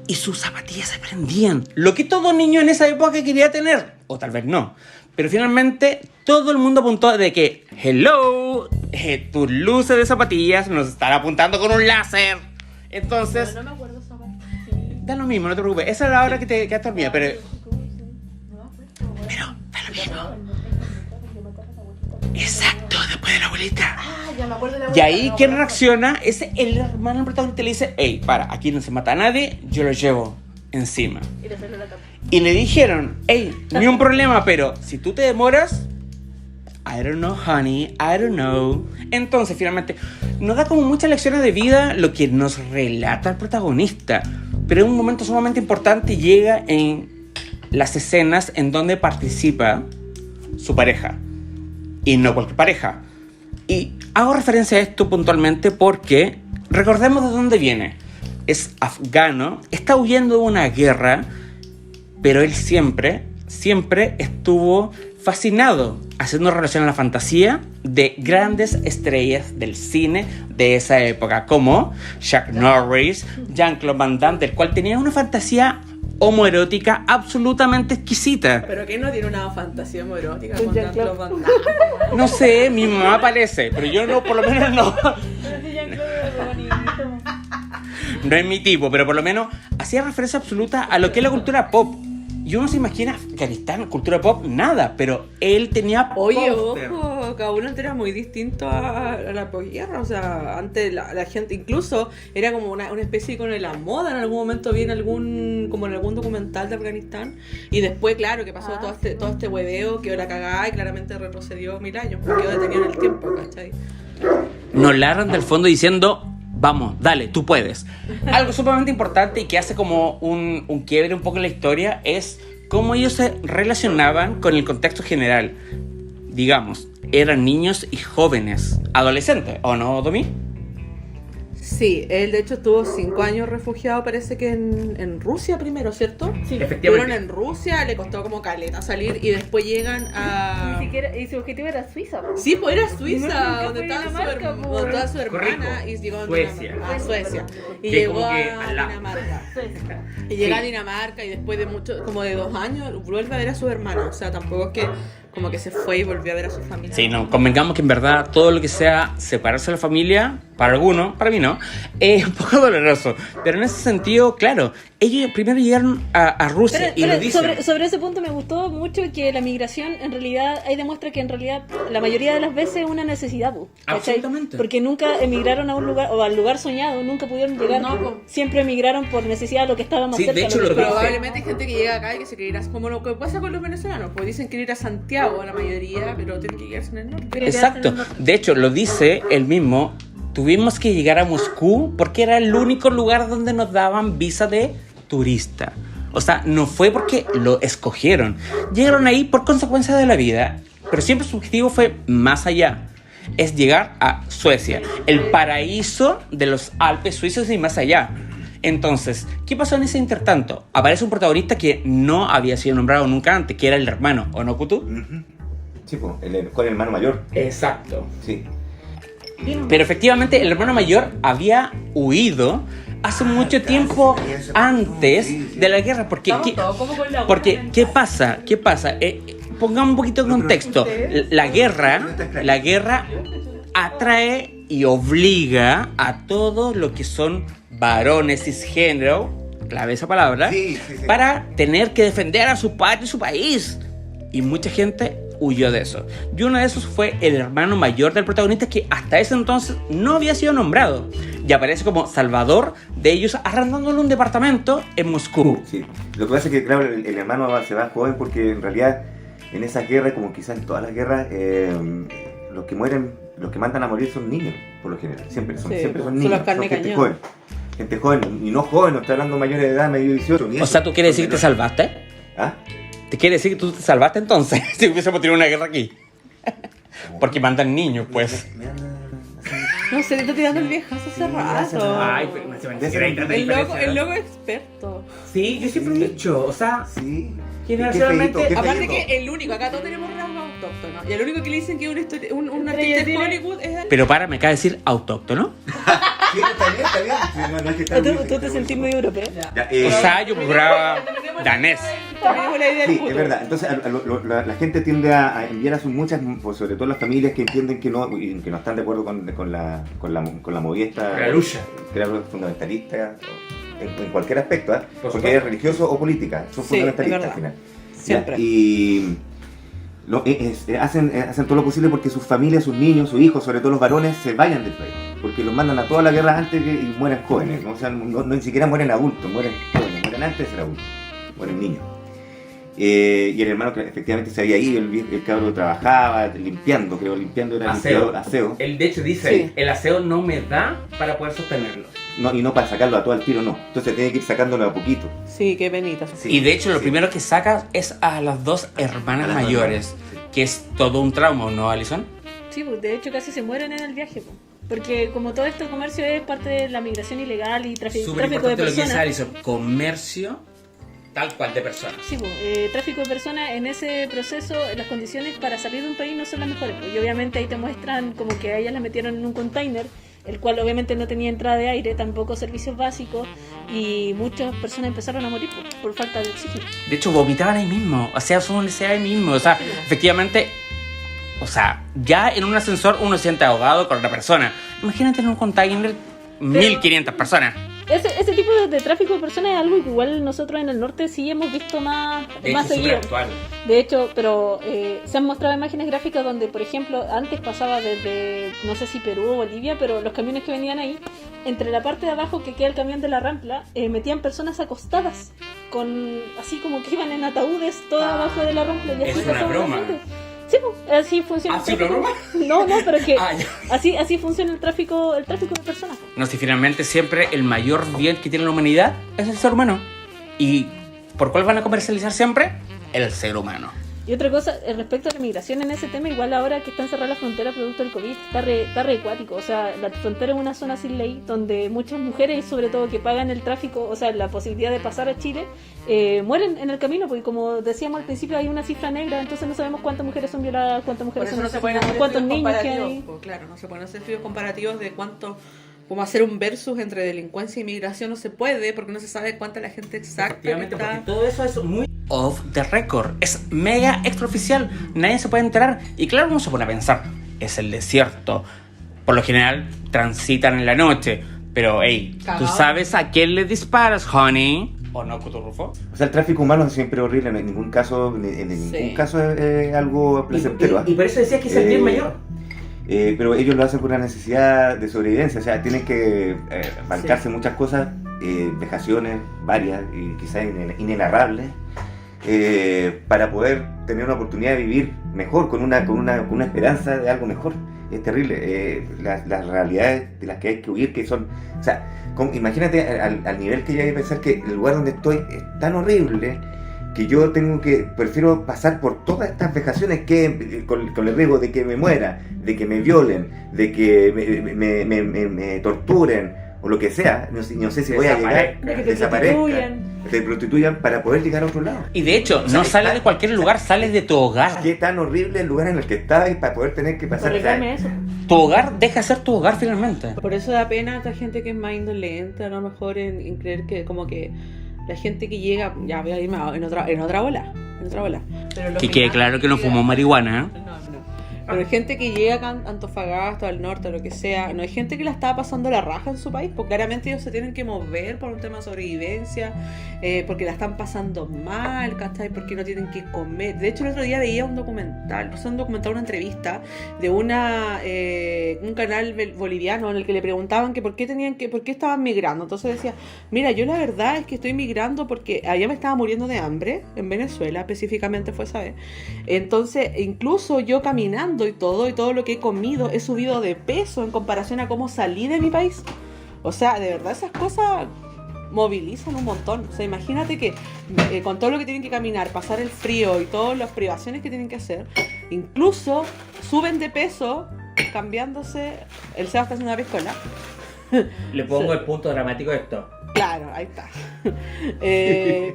Y sus zapatillas se prendían. Lo que todo niño en esa época quería tener. O tal vez no. Pero finalmente todo el mundo apuntó de que hello, tus luces de zapatillas nos están apuntando con un láser. Entonces, No me acuerdo esa parte. da lo mismo, no te preocupes. Esa es la hora que te quedas dormida, pero da lo mismo. Exacto, después de la abuelita. Ya me acuerdo de la Y ahí, ¿quién reacciona? Es el hermano del protagonista. Le dice, hey, para, aquí no se mata a nadie, yo lo llevo encima. Y le salió la tapa. Y le dijeron, hey, ni un problema, pero si tú te demoras, I don't know, honey, I don't know. Entonces, finalmente, nos da como muchas lecciones de vida lo que nos relata el protagonista. Pero en un momento sumamente importante llega en las escenas en donde participa su pareja. Y no cualquier pareja. Y hago referencia a esto puntualmente porque recordemos de dónde viene. Es afgano, está huyendo de una guerra, pero él siempre estuvo fascinado haciendo relación a la fantasía de grandes estrellas del cine de esa época, como Chuck Norris, Jean-Claude Van Damme, del cual tenía una fantasía homoerótica absolutamente exquisita. Pero que no tiene una fantasía homoerótica Con con Jean-Claude. Jean-Claude Van Damme. No sé, mi mamá parece, pero yo no, por lo menos no. Pero si ya creo que es bonito. No es mi tipo, pero por lo menos hacía referencia absoluta a lo que es la cultura pop. Y uno se imagina Afganistán, cultura pop, nada, pero él tenía Oye, póster. ojo, Kabul antes era muy distinto a la posguerra, o sea, antes la gente incluso era como una especie de la moda, en algún momento vi en algún documental de Afganistán, y después, claro, que pasó todo este hueveo, quedó la cagada y claramente retrocedió 1000 años, porque quedó detenido en el tiempo, ¿cachai? Nos largan del fondo diciendo, vamos, dale, tú puedes. Algo sumamente importante y que hace como un quiebre un poco en la historia es cómo ellos se relacionaban con el contexto general. Digamos, eran niños y jóvenes, adolescentes, ¿o no, Domi? Sí, él de hecho estuvo 5 años refugiado, parece que en Rusia primero, ¿cierto? Sí. Estuvieron en Rusia, le costó como caleta salir y después llegan a... Ni siquiera, y su objetivo era Suiza. Po. Sí, pues era Nunca Suiza, donde fue estaba Dinamarca, po. donde estaba su hermana Correcto. y llegó a Suecia. Dinamarca. A Suecia. Y Que llegó como que a al lado. Dinamarca. Suiza. Y llega a Sí. Dinamarca y después de como de 2 años vuelve a ver a su hermana. O sea, tampoco es que como que se fue y volvió a ver a su familia. Sí, no, convengamos que en verdad todo lo que sea separarse de la familia, para algunos, para mí no, es un poco doloroso. Pero en ese sentido, claro, ellos primero llegaron a Rusia y lo dicen. sobre ese punto me gustó mucho que la migración en realidad, ahí demuestra que en realidad la mayoría de las veces es una necesidad, po, ¿cachai? Absolutamente. Porque nunca emigraron a un lugar o al lugar soñado, nunca pudieron llegar, No, po. siempre emigraron por necesidad a lo que estaba más Sí, cerca. de hecho, lo que lo que estaba- Probablemente hay gente que llega acá y que se quiere ir a... Como lo que pasa con los venezolanos, pues dicen que ir a Santiago la mayoría, pero tienen que quedarse en el norte. Quiere quedarse en Exacto. el norte. De hecho, lo dice él mismo. Tuvimos que llegar a Moscú porque era el único lugar donde nos daban visa de turista. O sea, no fue porque lo escogieron. Llegaron ahí por consecuencia de la vida. Pero siempre su objetivo fue más allá. Es llegar a Suecia, el paraíso de los Alpes suizos y más allá. Entonces, ¿qué pasó en ese intertanto? Aparece un protagonista que no había sido nombrado nunca antes, que era el hermano, ¿o no, Kutu? Sí, pues, con el hermano mayor. Exacto. Sí. Pero efectivamente el hermano mayor había huido hace mucho tiempo antes de la guerra. Porque, ¿qué pasa? pongamos un poquito de contexto. La guerra atrae y obliga a todo lo que son varones cisgénero, clave esa palabra, Sí. para tener que defender a su patria y su país. Y mucha gente huyó de eso. Y uno de esos fue el hermano mayor del protagonista, que hasta ese entonces no había sido nombrado. Y aparece como salvador de ellos, arrendándole un departamento en Moscú. Sí. Lo que pasa es que, claro, el hermano se va joven porque en realidad en esa guerra, como quizás en todas las guerras, los que mueren, los que mandan a morir son niños, por lo general. Siempre son niños, los son carne gente cañón. joven. Gente joven, y no joven, no está hablando mayores de edad, medio 18. O sea, ¿tú quieres decir que te salvaste? ¿Ah? ¿Te quiere decir que tú te salvaste entonces? Si hubiésemos tenido una guerra aquí. Porque mandan niños, pues. No sé, te está tirando el viejazo hace rato. Ay, pero me se El loco experto. Sí, yo siempre he dicho, o sea, Sí. Generacionalmente, Qué Aparte feíto. que el único, acá todos tenemos rasgos autóctonos. Y el único que le dicen que es un artista Estrella de tiene- Hollywood es él. pero para, me acaba de decir autóctono. Sí, está bien, está bien. Sí, no es que está bien, Tú te sentís muy europeo. Ya, O sea, yo procuraba danés. Terminemos la idea del Sí, puto. es verdad. Entonces la gente tiende a enviar a sus muchas, pues, sobre todo las familias que entienden que no están de acuerdo con la movida esta, La lucha. creo, fundamentalista, en cualquier aspecto, ¿eh? Por Porque supuesto. es religioso o política, son Sí, fundamentalistas es al final. Siempre. Ya, y hacen todo lo posible porque sus familias, sus niños, sus hijos, sobre todo los varones, se vayan del país. Porque los mandan a toda la guerra antes y mueren jóvenes, ¿no? O sea, no ni siquiera mueren adultos, mueren jóvenes, mueren antes de ser adultos, mueren niños. Y el hermano que efectivamente se había ido, el cabro trabajaba limpiando, era limpiador, aseo. Él de hecho dice, Sí. el aseo no me da para poder sostenerlo. No, y no para sacarlo a todo al tiro, no. Entonces tiene que ir sacándolo a poquito. Sí, qué penita. Sí. Y de hecho lo Sí. primero que saca es a las dos hermanas A las mayores, hermanas, que es todo un trauma, ¿no, Alison? Sí, pues de hecho casi se mueren en el viaje, pues. Porque como todo este comercio es parte de la migración ilegal y tráfico de personas. Alison, comercio tal cual de personas. Sí, pues, tráfico de personas, en ese proceso las condiciones para salir de un país no son las mejores, pues. Y obviamente ahí te muestran como que a ellas las metieron en un container, el cual obviamente no tenía entrada de aire, tampoco servicios básicos, y muchas personas empezaron a morir por falta de oxígeno. De hecho, vomitaban ahí mismo, hacían su necesidad ahí mismo. O sea, efectivamente, o sea, ya en un ascensor uno se siente ahogado con otra persona. Imagínate en un container 1500 personas. Ese tipo de tráfico de personas es algo que igual nosotros en el norte sí hemos visto más seguido. De hecho, pero se han mostrado imágenes gráficas donde, por ejemplo, antes pasaba desde, no sé si Perú o Bolivia, pero los camiones que venían ahí, entre la parte de abajo que queda el camión de la rampla, metían personas acostadas, así como que iban en ataúdes todo abajo de la rampla. Y así Es una pasaba la broma. gente. Sí, pues, así funciona. ¿Ah, el sí, una tráfico. broma? No, pero es que Ah, ya. así funciona el tráfico de personas. No, si finalmente siempre el mayor bien que tiene la humanidad es el ser humano. ¿Y por cuál van a comercializar siempre? El ser humano. Y otra cosa, respecto a la migración en ese tema, igual ahora que están cerradas las fronteras producto del COVID, está re acuático. O sea, la frontera es una zona sin ley donde muchas mujeres, sobre todo que pagan el tráfico, o sea, la posibilidad de pasar a Chile, mueren en el camino, porque como decíamos al principio hay una cifra negra, entonces no sabemos cuántas mujeres son violadas, cuántas Por mujeres eso son no se pueden asesinadas, hacer cuántos estudios niños que comparativos. hay. Pues claro, no se pueden hacer estudios comparativos de cómo hacer un versus entre delincuencia y migración. No se puede porque no se sabe cuánta la gente exacta que está. todo eso es muy off the record. Es mega extraoficial. Nadie se puede enterar. Y claro, uno se pone a pensar, es el desierto. Por lo general transitan en la noche. Pero, hey, ¿tú Cagao. sabes a quién le disparas, honey? ¿O no, Cuturrufo? O sea, el tráfico humano es siempre horrible, en ningún caso, es algo placentero. ¿Ah? por eso decías que es el bien mayor. mayor. Pero ellos lo hacen por una necesidad de sobrevivencia, o sea, tienen que bancarse muchas cosas, vejaciones varias y quizás inenarrables, para poder tener una oportunidad de vivir mejor, con una esperanza de algo mejor. Es terrible, las realidades de las que hay que huir, que son, o sea, imagínate al nivel que ya hay que pensar que el lugar donde estoy es tan horrible que yo prefiero pasar por todas estas vejaciones con el riesgo de que me muera, de que me violen, de que me torturen o lo que sea. No sé si voy a llegar, De que te desaparezca, prostituyan. te prostituyan para poder llegar a otro lado. Y de hecho, no sales de cualquier lugar, sales de tu hogar. Qué tan horrible el lugar en el que estás para poder tener que pasar. Corregirme eso. Tu hogar deja de ser tu hogar finalmente. Por eso da pena a esta gente que es más indolente, a lo mejor en creer que como que la gente que llega, ya voy a irme en otra ola, en otra bola. Pero los Que quede migrantes claro que no llegan- fumó marihuana, ¿eh? No. Pero hay gente que llega acá a Antofagasta, al norte, o lo que sea. No hay gente que la está pasando la raja en su país, porque claramente ellos se tienen que mover por un tema de sobrevivencia, porque la están pasando mal, ¿cachai? Porque no tienen que comer. De hecho, el otro día veía un documental, una entrevista de un canal boliviano en el que le preguntaban que por qué estaban migrando. Entonces decía, mira, yo la verdad es que estoy migrando porque allá me estaba muriendo de hambre, en Venezuela específicamente fue esa vez. Entonces, incluso yo caminando y todo lo que he comido, he subido de peso en comparación a cómo salí de mi país. O sea, de verdad esas cosas movilizan un montón. O sea, imagínate que con todo lo que tienen que caminar, pasar el frío y todas las privaciones que tienen que hacer, incluso suben de peso cambiándose. El Seba está haciendo una piscola. Le pongo el punto dramático de esto. Claro, ahí está.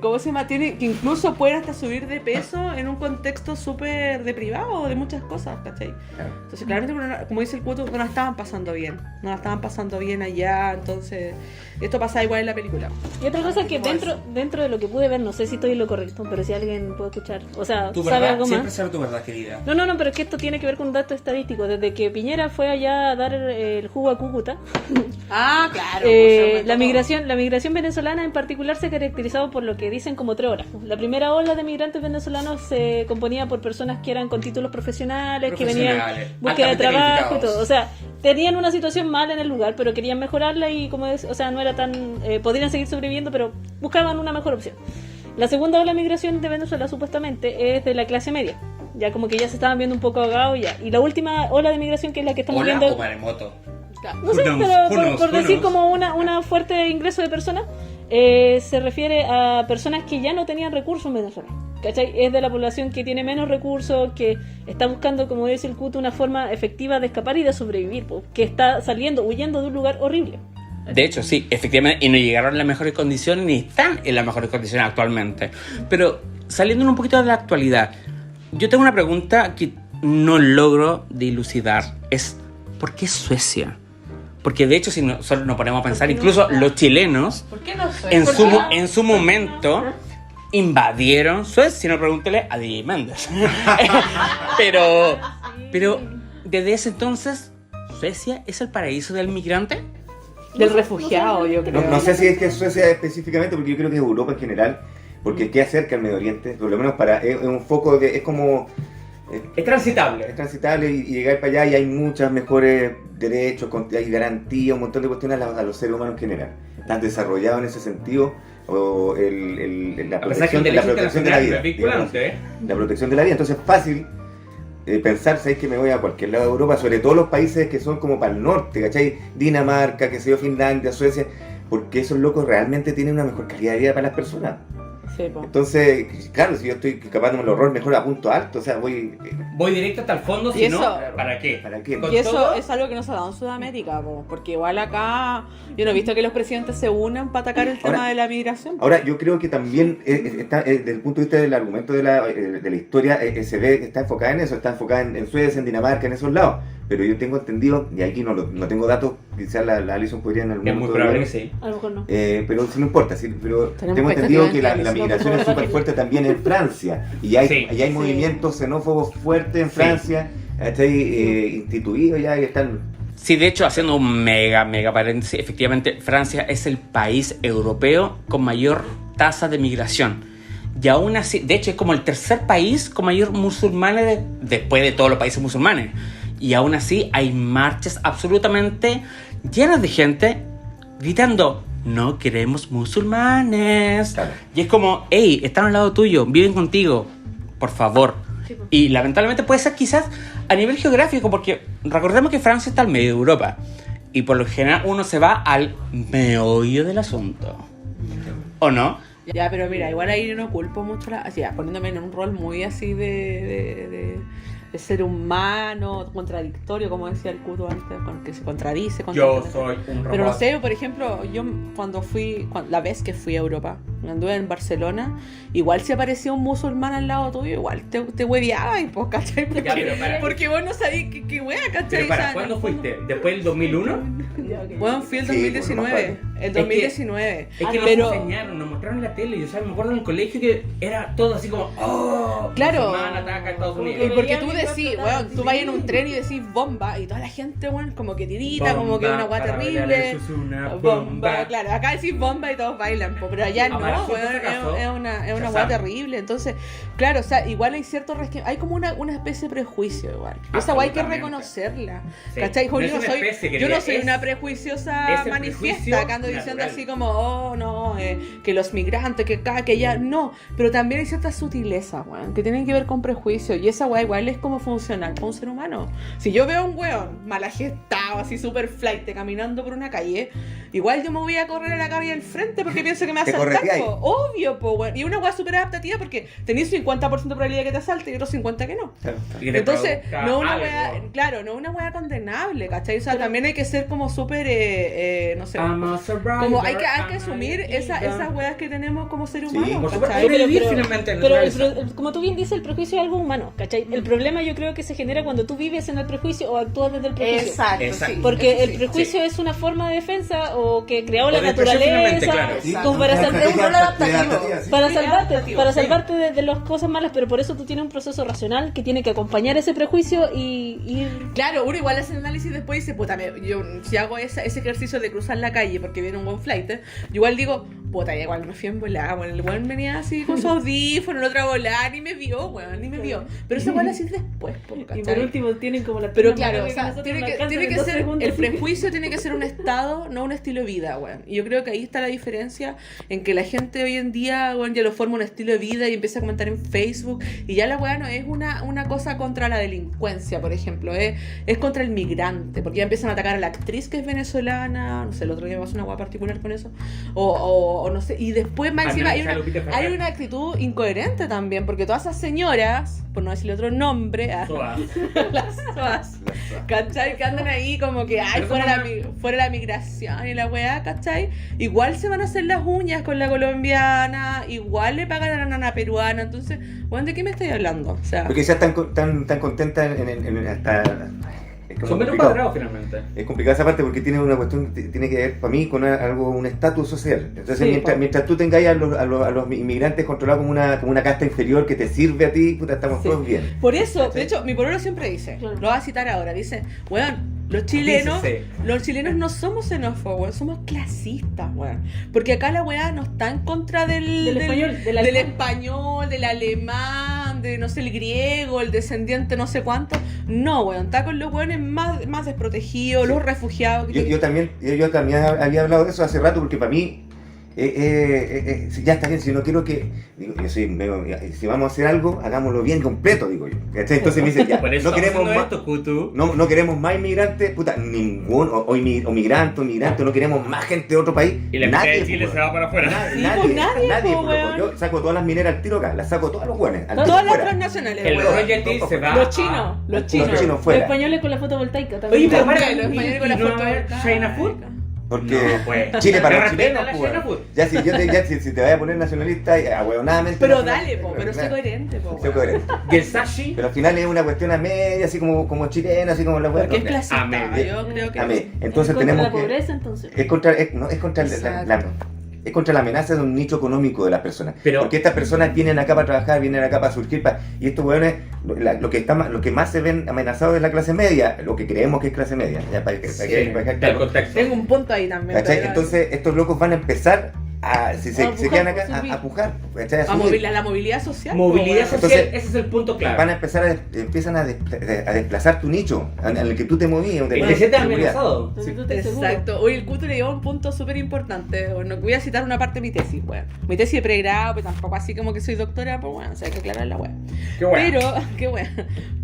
¿Cómo se llama? Tiene que incluso pueden hasta subir de peso en un contexto súper deprivado de muchas cosas, ¿cachai? Claro. Entonces, claramente, como dice el Cuto, no la estaban pasando bien. No la estaban pasando bien allá, entonces... Esto pasa igual en la película. Y otra cosa que ¿Cómo es? dentro de lo que pude ver, no sé si estoy en lo correcto, pero si alguien puede escuchar, o sea, Tu sabe verdad, algo siempre más. será tu verdad, querida. No, pero es que esto tiene que ver con un dato estadístico. Desde que Piñera fue allá a dar el jugo a Cúcuta, Ah, claro. la migración venezolana en particular se caracterizaba por lo que dicen como 3 olas. La primera ola de migrantes venezolanos se componía por personas que eran con títulos profesionales, que venían búsqueda de altamente trabajo y calificados. todo. O sea, tenían una situación mala en el lugar, pero querían mejorarla y como es, o sea, no era tan podrían seguir sobreviviendo, pero buscaban una mejor opción. La segunda ola de migración de Venezuela supuestamente es de la clase media. Ya como que ya se estaban viendo un poco ahogados ya. Y la última ola de migración, que es la que estamos ¿Hola viendo, o maremoto? no sé, Who knows, pero who knows, por who decir knows. como una fuerte ingreso de personas, se refiere a personas que ya no tenían recursos en Venezuela. ¿Cachai? Es de la población que tiene menos recursos, que está buscando, como dice el Cuto, una forma efectiva de escapar y de sobrevivir, que está huyendo de un lugar horrible. De hecho, sí, efectivamente, y no llegaron en las mejores condiciones ni están en las mejores condiciones actualmente. Pero saliendo un poquito de la actualidad, yo tengo una pregunta que no logro dilucidar. Es, ¿por qué Suecia? Porque de hecho, si nosotros nos ponemos a pensar, incluso los chilenos, ¿Por qué no sé? en su momento, invadieron Suecia. Si no, pregúntele a DJ Méndez. pero, desde ese entonces, ¿Suecia es el paraíso del migrante? Del refugiado, yo creo. No sé si es que Suecia específicamente, porque yo creo que es Europa en general, porque queda cerca al Medio Oriente, por lo menos es un foco de, es como Es transitable. es transitable y llegar para allá y hay muchos mejores derechos, hay garantías, un montón de cuestiones a los seres humanos en general. Están desarrollados en ese sentido, o la protección de la vida. Digamos, la protección de la vida, entonces es fácil pensar, ¿sabes? Que me voy a cualquier lado de Europa, sobre todo los países que son como para el norte, ¿cachai? Dinamarca, que sé yo, Finlandia, Suecia, porque esos locos realmente tienen una mejor calidad de vida para las personas. Sí, po. Entonces, claro, si yo estoy capándome el horror, mejor a punto alto, o sea, voy... Voy directo hasta el fondo, Y si no, eso- ¿para qué? ¿Para qué? Con Y eso todo- es algo que no se ha dado en Sudamérica, po, porque igual acá yo no he visto que los presidentes se unan para atacar el tema Ahora- de la migración. Ahora, yo creo que también está, desde el punto de vista del argumento de la historia, se ve que está enfocada en eso, está enfocada en Suecia, en Dinamarca, en esos lados. Pero yo tengo entendido, y aquí no tengo datos, quizás la Alison podría en algún Es muy momento probable que ver, sí. A lo mejor no. pero si no importa, sí, pero Tenemos tengo entendido expectativa que en la que Alison migración no es súper fuerte también en Francia. Y hay, Sí. y hay Sí. movimientos xenófobos fuertes en Sí. Francia, instituidos ya y están... Sí, de hecho, haciendo un mega paréntesis, efectivamente, Francia es el país europeo con mayor tasa de migración. Y aún así, de hecho, es como el tercer país con mayor musulmanes después de todos los países musulmanes. Y aún así hay marchas absolutamente llenas de gente gritando, no queremos musulmanes. Claro. Y es como, hey, están al lado tuyo, viven contigo, por favor. Y lamentablemente puede ser quizás a nivel geográfico, porque recordemos que Francia está al medio de Europa. Y por lo general uno se va al meollo del asunto. ¿O no? Ya, pero mira, igual ahí no culpo mucho así, poniéndome en un rol muy así de ser humano, contradictorio, como decía el Cuto antes, que se contradice. Yo soy un robot. Pero no sé, por ejemplo, yo la vez que fui a Europa, anduve en Barcelona, igual si aparecía un musulmán al lado tuyo, igual te hueveaba y pues, ¿cachai? Ya, pero para. Porque vos no sabías qué wea, ¿cachai? Pero O para, sea, ¿cuándo fuiste? ¿Después del 2001? Ya, ok. Bueno, fui el Sí, 2019. El 2019. Es que pero, nos enseñaron, nos mostraron en la tele. Yo me acuerdo en el colegio que era todo así como, ¡oh! Claro. Musulmán ataca a Estados y Unidos. porque tú decís, weón, tú vas en un tren y decís bomba, y toda la gente, weón, como que tirita, como que una weá Bomba, para bailar terrible. eso es una Bomba, claro, acá decís bomba y todos bailan, pero allá no, Ahora, weón, por si acaso, es una Shazam. weá terrible. Entonces, claro, o sea, igual hay cierto hay como una especie de prejuicio igual. Y esa weá hay que Absolutamente. reconocerla. Sí. ¿Cachai? No es yo una soy, especie, yo no querida, soy es- una es prejuiciosa el manifiesta, prejuicio que ando diciendo natural. así como, oh, no, que los migrantes, que acá, que allá, no. Pero también hay ciertas sutilezas, weón, que tienen que ver con prejuicio. Y esa weá igual es como funcional para un ser humano. Si yo veo a un weón malagestado, así súper flight, caminando por una calle, igual yo me voy a correr a la calle al frente porque pienso que me va a Te asaltar, correteáis. po. Obvio, po, weón. Y una weá súper adaptativa porque tenéis 50% de probabilidad de que te asalte y otro 50% que no. Claro. Y que te Entonces, produzca no una algo. weá, claro, no una weá condenable, ¿cachai? O sea, también hay que ser como súper, no sé, I'm a survivor, como hay que I'm a asumir leader. esas weas que tenemos como ser Sí, humano, por supuesto. ¿cachai? Sobrevivir finalmente en pero la como tú bien dices, el prejuicio es algo humano, ¿cachai? El problema yo creo que se genera cuando tú vives en el prejuicio o actúas desde el prejuicio. Exacto, Exacto. sí. Porque Eso el sí. prejuicio es una forma de defensa o que creó la de expresión finalmente, naturaleza claro. Sí, como para una salvar estrategia un rol adaptativo. sí. para Sí, salvarte, adaptativo, para sí. salvarte de las cosas malas, pero por eso tú tienes un proceso racional que tiene que acompañar ese prejuicio y ir. Claro, uno igual hace el análisis después y dice, puta, yo si hago ese ejercicio de cruzar la calle porque viene un buen flight, yo igual digo, puta, ya igual me fui en volada, bueno, el weón venía así con su audífono, el otro a volar, ni me vio, weón, ni me vio. Pero eso igual así después, po, Y ¿cachai? por último tienen como la Pero pierna claro, o más larga sea, nosotros tiene no que, alcanzan tiene en que 2 ser, segundos. el prejuicio tiene que ser un estado, no un estilo de vida, weón. Y yo creo que ahí está la diferencia en que la gente hoy en día, weón, ya lo forma un estilo de vida y empieza a comentar en Facebook. Y ya la weá no es una cosa contra la delincuencia, por ejemplo, es contra el migrante, porque ya empiezan a atacar a la actriz que es venezolana, no sé, el otro día me pasó una weá particular con eso, o no sé, y después más A encima mí me Lupita Ferrer. hay una actitud incoherente también, porque todas esas señoras, por no decirle otro nombre, Soa. las soas, ¿cachai? Que andan ahí como que, ay, Pero fuera la migración y la weá, ¿cachai? Igual se van a hacer las uñas con la colombiana, igual le pagan a la nana peruana, entonces, bueno, ¿de qué me estoy hablando? O sea, Porque ya tan contenta hasta... es como Son menos complicado. cuadrados finalmente. Es complicada esa parte porque tiene una cuestión, tiene que ver para mí con un estatus social. Entonces, Sí, mientras tú tengas a los inmigrantes controlados como una casta inferior que te sirve a ti, puta, estamos Sí. todos bien. por eso, ¿Cachai? de hecho, mi pololo siempre dice, Claro. lo voy a citar ahora, dice, weón, los chilenos Dícese. no somos xenófobos, weón, somos clasistas, weón. Porque acá la weá no está en contra Del español, del del alemán. español, del alemán, de no sé, el griego, el descendiente no sé cuánto. No, weón, está con los weones más desprotegidos, Sí. los refugiados. Yo también había hablado de eso hace rato porque para mí ya está bien, si no quiero que, digo, yo soy medio, si vamos a hacer algo, hagámoslo bien completo, digo yo. ¿Cachai? Entonces me dice, ya, Por eso no queremos más, esto, Kutu. no queremos más inmigrantes, puta, ningún, o migrante, no queremos más gente de otro país. Y la mitad de Chile pues, se va para afuera. Sí, pues nadie, pues, pues, weón. yo saco todas las mineras al tiro acá, las saco todas los buenos. Todas las transnacionales, El weón. royalty se va Los a- chinos, los a- chinos. Los chinos Los fuera. españoles con la fotovoltaica también. Oye, pero También, para, los españoles con la ¿y no va a foto haber volcánica. China Food? Porque No, pues. Chile para Que los chilenos, respeta la pues, China Food. ya si te vayas a poner nacionalista, ahueonadamente. Pero nacional, dale, po, pero sé claro, coherente, po, sé weón. coherente. Y el Sashi. Pero al final es una cuestión a media, así como chilena, así como la Porque es no, clasista, Amén. yo creo que amén. Entonces contra tenemos la que... pobreza, entonces. Es contra, es contra es contra la amenaza de un nicho económico de las personas. Pero- Porque estas personas vienen acá para trabajar, vienen acá para surgir, y estos hueones, lo que más se ven amenazados es la clase media, lo que creemos que es clase media. Ya, para dejar El claro. contexto. tengo un punto ahí también. ¿Cachai? pero- Entonces estos locos van a empezar si se A pujar, quedan acá, subir. a pujar, ¿cachai? a subir. la movilidad social. Movilidad po, weón. social, Entonces, ese es el punto clave. Van a empezar empiezan a desplazar tu nicho en el que tú te movías. donde Y más te sientes seguridad. amenazado. Entonces tú te seguro. Exacto. Hoy el Cuto le lleva un punto súper importante. Bueno, voy a citar una parte de mi tesis, weón. Mi tesis de pregrado, pero tampoco así como que soy doctora, pues bueno, o sea, hay que aclarar la weón. Qué bueno. Pero, qué bueno.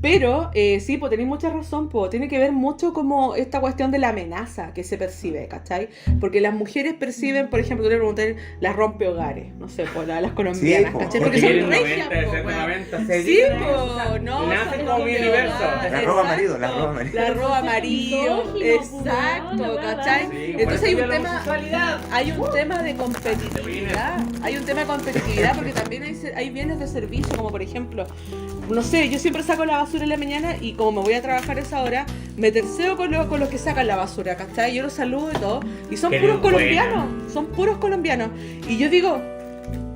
Pero, sí, pues tenéis mucha razón, pues tiene que ver mucho como esta cuestión de la amenaza que se percibe, ¿cachai? Porque las mujeres perciben, por ejemplo, tú le preguntas ser las rompehogares, no sé, por las colombianas, po, ¿cachai? porque Porque son vienen regias, 90, po, de weón. 90, se Sí, dedican a po, eso. no, Nacen son como mi universo. rompehogares, La roba marido, la roba marido. La roba marido, Misógino, exacto, weón, ¿cachai? Sí, Entonces bueno, hay un la tema, homosexualidad. hay un tema de competitividad, hay un tema de competitividad porque también hay bienes de servicio, como por ejemplo, no sé, yo siempre saco la basura en la mañana y como me voy a trabajar a esa hora, me terceo con los que sacan la basura, ¿cachai? Yo los saludo y todo, y son Qué puros buena. colombianos, son puros colombianos, y yo digo,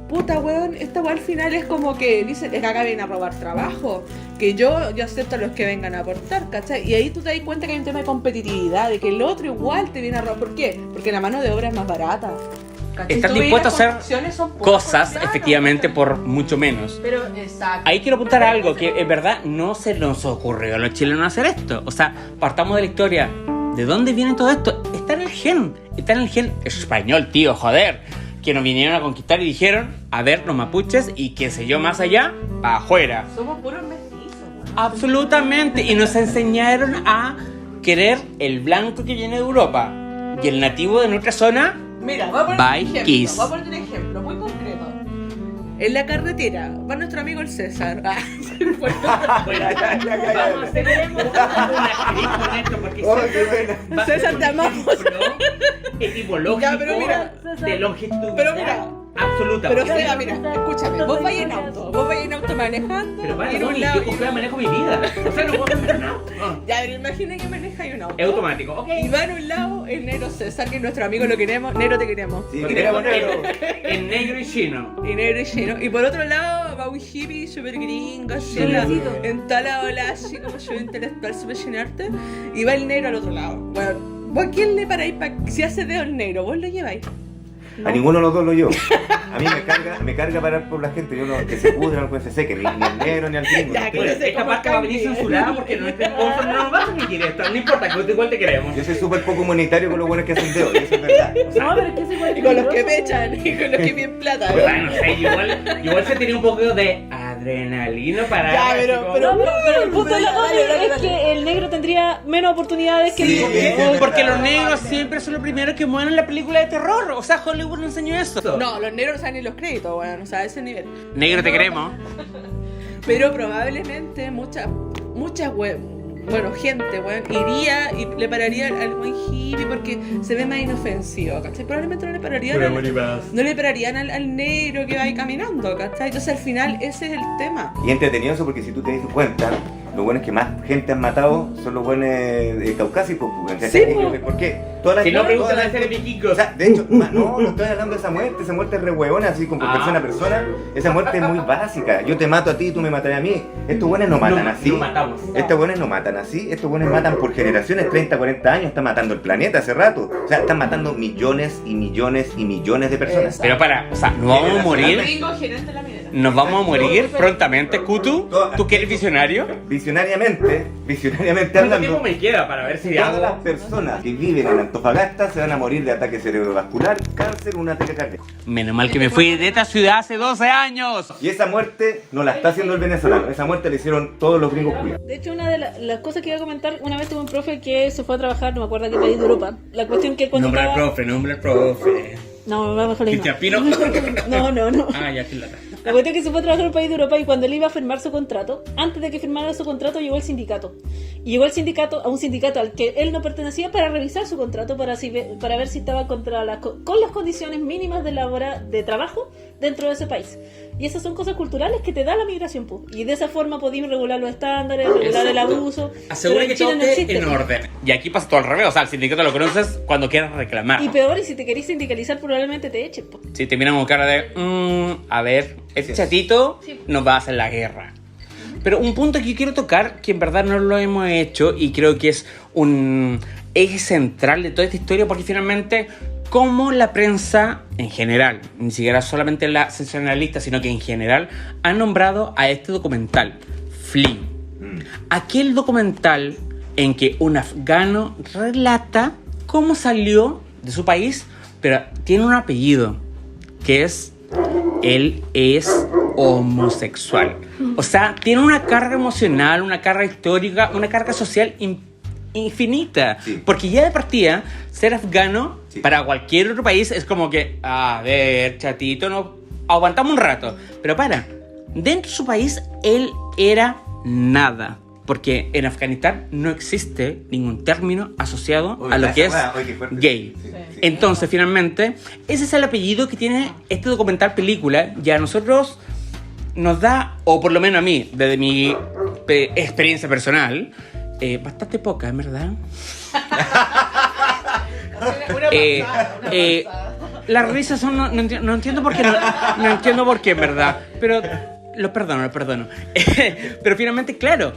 puta weón, esta weón al final es como que dicen, es que acá vienen a robar trabajo, que yo acepto a los que vengan a aportar, ¿cachai? Y ahí tú te das cuenta que hay un tema de competitividad, de que el otro igual te viene a robar, ¿por qué? Porque la mano de obra es más barata. ¿Cachai? Están Tú ves dispuestos las a hacer construcciones son puros cosas, colombianos, efectivamente, ¿cachai? por mucho menos. Pero, exacto. Ahí quiero apuntar a algo, que en verdad no se nos ocurrió a los chilenos hacer esto. O sea, partamos de la historia. ¿De dónde viene todo esto? Está en el gen. Está en el gen español, tío, joder. Que nos vinieron a conquistar y dijeron, a ver, los mapuches y qué sé yo, más allá, pa' afuera. Somos puros mestizos, weón. Absolutamente. Y nos enseñaron a querer el blanco que viene de Europa. Y el nativo de nuestra zona, Mira, voy a poner Bye, un ejemplo. kiss. Voy a poner un ejemplo muy concreto. En la carretera va nuestro amigo el César. Ah, vamos a hacer una actriz con esto, porque Oh, qué buena. César, te amamos. Etimológico Ya, pero mira, de longitud. pero mira, absoluta. Pero porque- Seba, mira, escúchame, vos vais en auto manejando, Pero para, y en no, un ni lado, yo compré, manejo mi vida. O sea, no puedo hacer nada. ya, pero imagina que manejáis un auto. Es automático. Ok. Y va en un lado el Nero César, que es nuestro amigo, lo queremos, Nero te queremos. Sí, Porque queremos negro. en negro y chino. Y Nero y lleno. Y por otro lado va un hippie súper gringo, así en toda la ola, así como yo intelectual, súper llenarte. Y va el negro al otro lado. Bueno, ¿vos a quién le paráis si hace dedo el negro? ¿Vos lo lleváis? A ninguno de los dos lo llevo. A mí me carga parar por la gente. Yo no, que se pudran, que se seque, ni el negro ni al gringo. Ya, no que puedo. no sé. Es capaz que va a venir censurada porque nuestro sponsor no nos va a permitir esto. No importa, que igual te queremos. Yo soy súper poco humanitario con los buenos que hacen dedo, y eso es verdad. O sea, No, pero es que es igual. Y con los que me peligroso. echan, y con los que bien plata. Bueno, no sé, igual se tenía un poco de adrenalina para. Ya, así pero- como- pero- No, pero el punto de la Dale, cosa dale, es dale. que el negro tendría menos oportunidades que Sí, el ¿Por qué? es verdad. Porque los negros siempre son los primeros que mueren en la película de terror. O sea, Hollywood nos enseñó eso. No, los negros no saben ni los créditos, bueno, o sea, a ese nivel. Negro te queremos. Pero probablemente mucha bueno, gente, weón, iría y le pararía al buen hippie porque se ve más inofensivo, ¿cachai? Probablemente no le pararían al negro que va ahí caminando, ¿cachai? Entonces al final ese es el tema. y entretenido eso porque si tú te das cuenta, los buenos que más gente han matado son los buenos caucásicos. Pues, Sí, ¿por qué? Todas las- Si no, todas pregúntale a las- ese de vikingos. O sea, de hecho, no estoy hablando de esa muerte es re hueona, así como persona a persona. Esa muerte es muy básica. Yo te mato a ti, tú me matarás a mí. Estos buenos no matan así. No matamos. Estos buenos no matan así. Estos buenos matan por generaciones, 30, 40 años. Están matando el planeta hace rato. O sea, están matando millones y millones y millones de personas. Exacto. Pero para, o sea, nos vamos a morir. Gringo, gerente de la minera. Nos vamos a morir prontamente, Kutu. ¿Tú que eres visionario? Visionariamente ¿Cuánto hablando. tiempo me queda para ver si Todas las hago? personas que viven en Antofagasta se van a morir de ataque cerebrovascular, cáncer, un ataque cardíaco. Menos mal que me fui de esta ciudad hace 12 años. Y esa muerte no la está haciendo el venezolano, esa muerte la hicieron todos los gringos cuidados. De hecho, una de las cosas que iba a comentar, una vez tuve un profe que se fue a trabajar, no me acuerdo a qué país de Europa. La cuestión que él cuando estaba... nombre al profe. No, mejor ahí no. Cristian Pino. No. Ah, ya, qué lata. La cuestión es que se fue a trabajar en un país de Europa y cuando él iba a firmar su contrato, antes de que firmara su contrato llegó el sindicato. Y llegó el sindicato, a un sindicato al que él no pertenecía para revisar su contrato, para ver si estaba con las condiciones mínimas de trabajo dentro de ese país. Y esas son cosas culturales que te da la migración, pues. Y de esa forma podemos regular los estándares, regular el abuso. Asegura Pero que en Chile todo no esté existe. en orden. Y aquí pasa todo al revés. O sea, el sindicato lo conoces cuando quieras reclamar. Y peor, y si te querés sindicalizar probablemente te echen, pues. Si te miran con cara de, a ver, este chatito nos va a hacer la guerra. Pero un punto que yo quiero tocar, que en verdad no lo hemos hecho y creo que es un eje central de toda esta historia, porque finalmente, como la prensa en general, ni siquiera solamente la sensacionalista, sino que en general, ha nombrado a este documental, Flea. Aquel documental en que un afgano relata cómo salió de su país, pero tiene un apellido, que es, él es homosexual. O sea, tiene una carga emocional, una carga histórica, una carga social infinita. Sí. Porque ya de partida, ser afgano Sí. para cualquier otro país es como que, a ver, chatito, no aguantamos un rato. Pero dentro de su país, él era nada. Porque en Afganistán no existe ningún término asociado Oye, a lo que es esa weá, oye, qué fuerte. gay. Sí, sí. Entonces, finalmente, ese es el apellido que tiene este documental película. Ya a nosotros nos da, o por lo menos a mí, desde mi experiencia personal, bastante poca, en verdad. Las risas son... No entiendo por qué, no entiendo por qué, en verdad. Pero lo perdono. Pero finalmente, claro,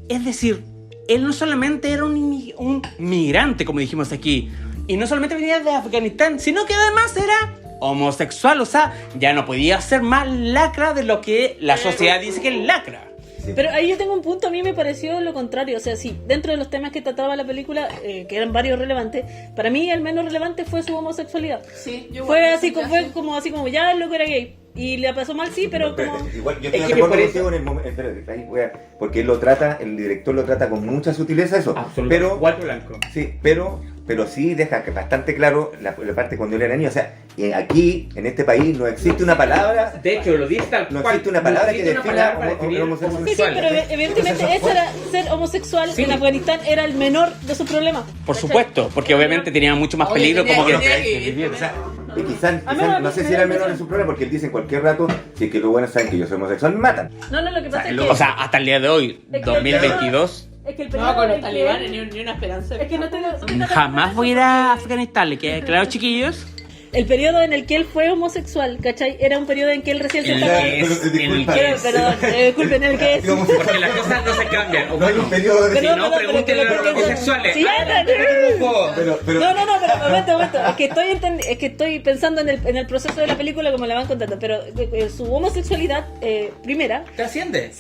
es decir, él no solamente era un migrante, como dijimos aquí, y no solamente venía de Afganistán, sino que además era homosexual, o sea, ya no podía ser más lacra de lo que la sociedad dice que es lacra. Sí. Pero ahí yo tengo un punto, a mí me pareció lo contrario. O sea, sí, dentro de los temas que trataba la película, que eran varios relevantes, para mí el menos relevante fue su homosexualidad. Sí, yo Fue igual, así, ya fue sé. como ya el loco era gay. Y le pasó mal, sí, pero como... Igual yo Es estoy que de acuerdo por contigo en el momento. Espérate, ahí voy a- porque el director lo trata con mucha sutileza eso. Pero, Guapo blanco. sí, pero sí deja que bastante claro la parte cuando él era niño. O sea, aquí, en este país, no existe una palabra. De hecho, lo dice tal No cual. existe una palabra que existe una defina palabra para definir homosexual. Sí, pero evidentemente Entonces, eso ser homosexual Sí. en Afganistán era el menor de sus problemas. Por supuesto, porque obviamente tenía mucho más Oye, peligro tenía como que- que... tenía que vivir vivir, o sea, primero. y quizás, A menos no sé si era el menor de su problema, porque él dice en cualquier rato, si es que los buenos saben que yo soy homosexual, me matan. No, lo que pasa es que... O sea, hasta el día de hoy, Es que 2022, Es que el No, periodo con en los el que talibanes él- ni una esperanza. Es que no tengo... jamás voy a ir a Afganistán, ¿le queda claro, chiquillos? El periodo en el que él fue homosexual, ¿cachai? Era un periodo en que él recién se El estaba... que es, disculpa. Pero, perdón, disculpen, el que es... Porque las cosas no se cambian. O No hay un periodo de... Pero- si no, pregúntenle a los homosexuales. Sí, ¡Ah, ya, no, Pero- No, momento. Es que estoy pensando en el proceso de la película como la van contando, pero su homosexualidad primera ¿Trasciende?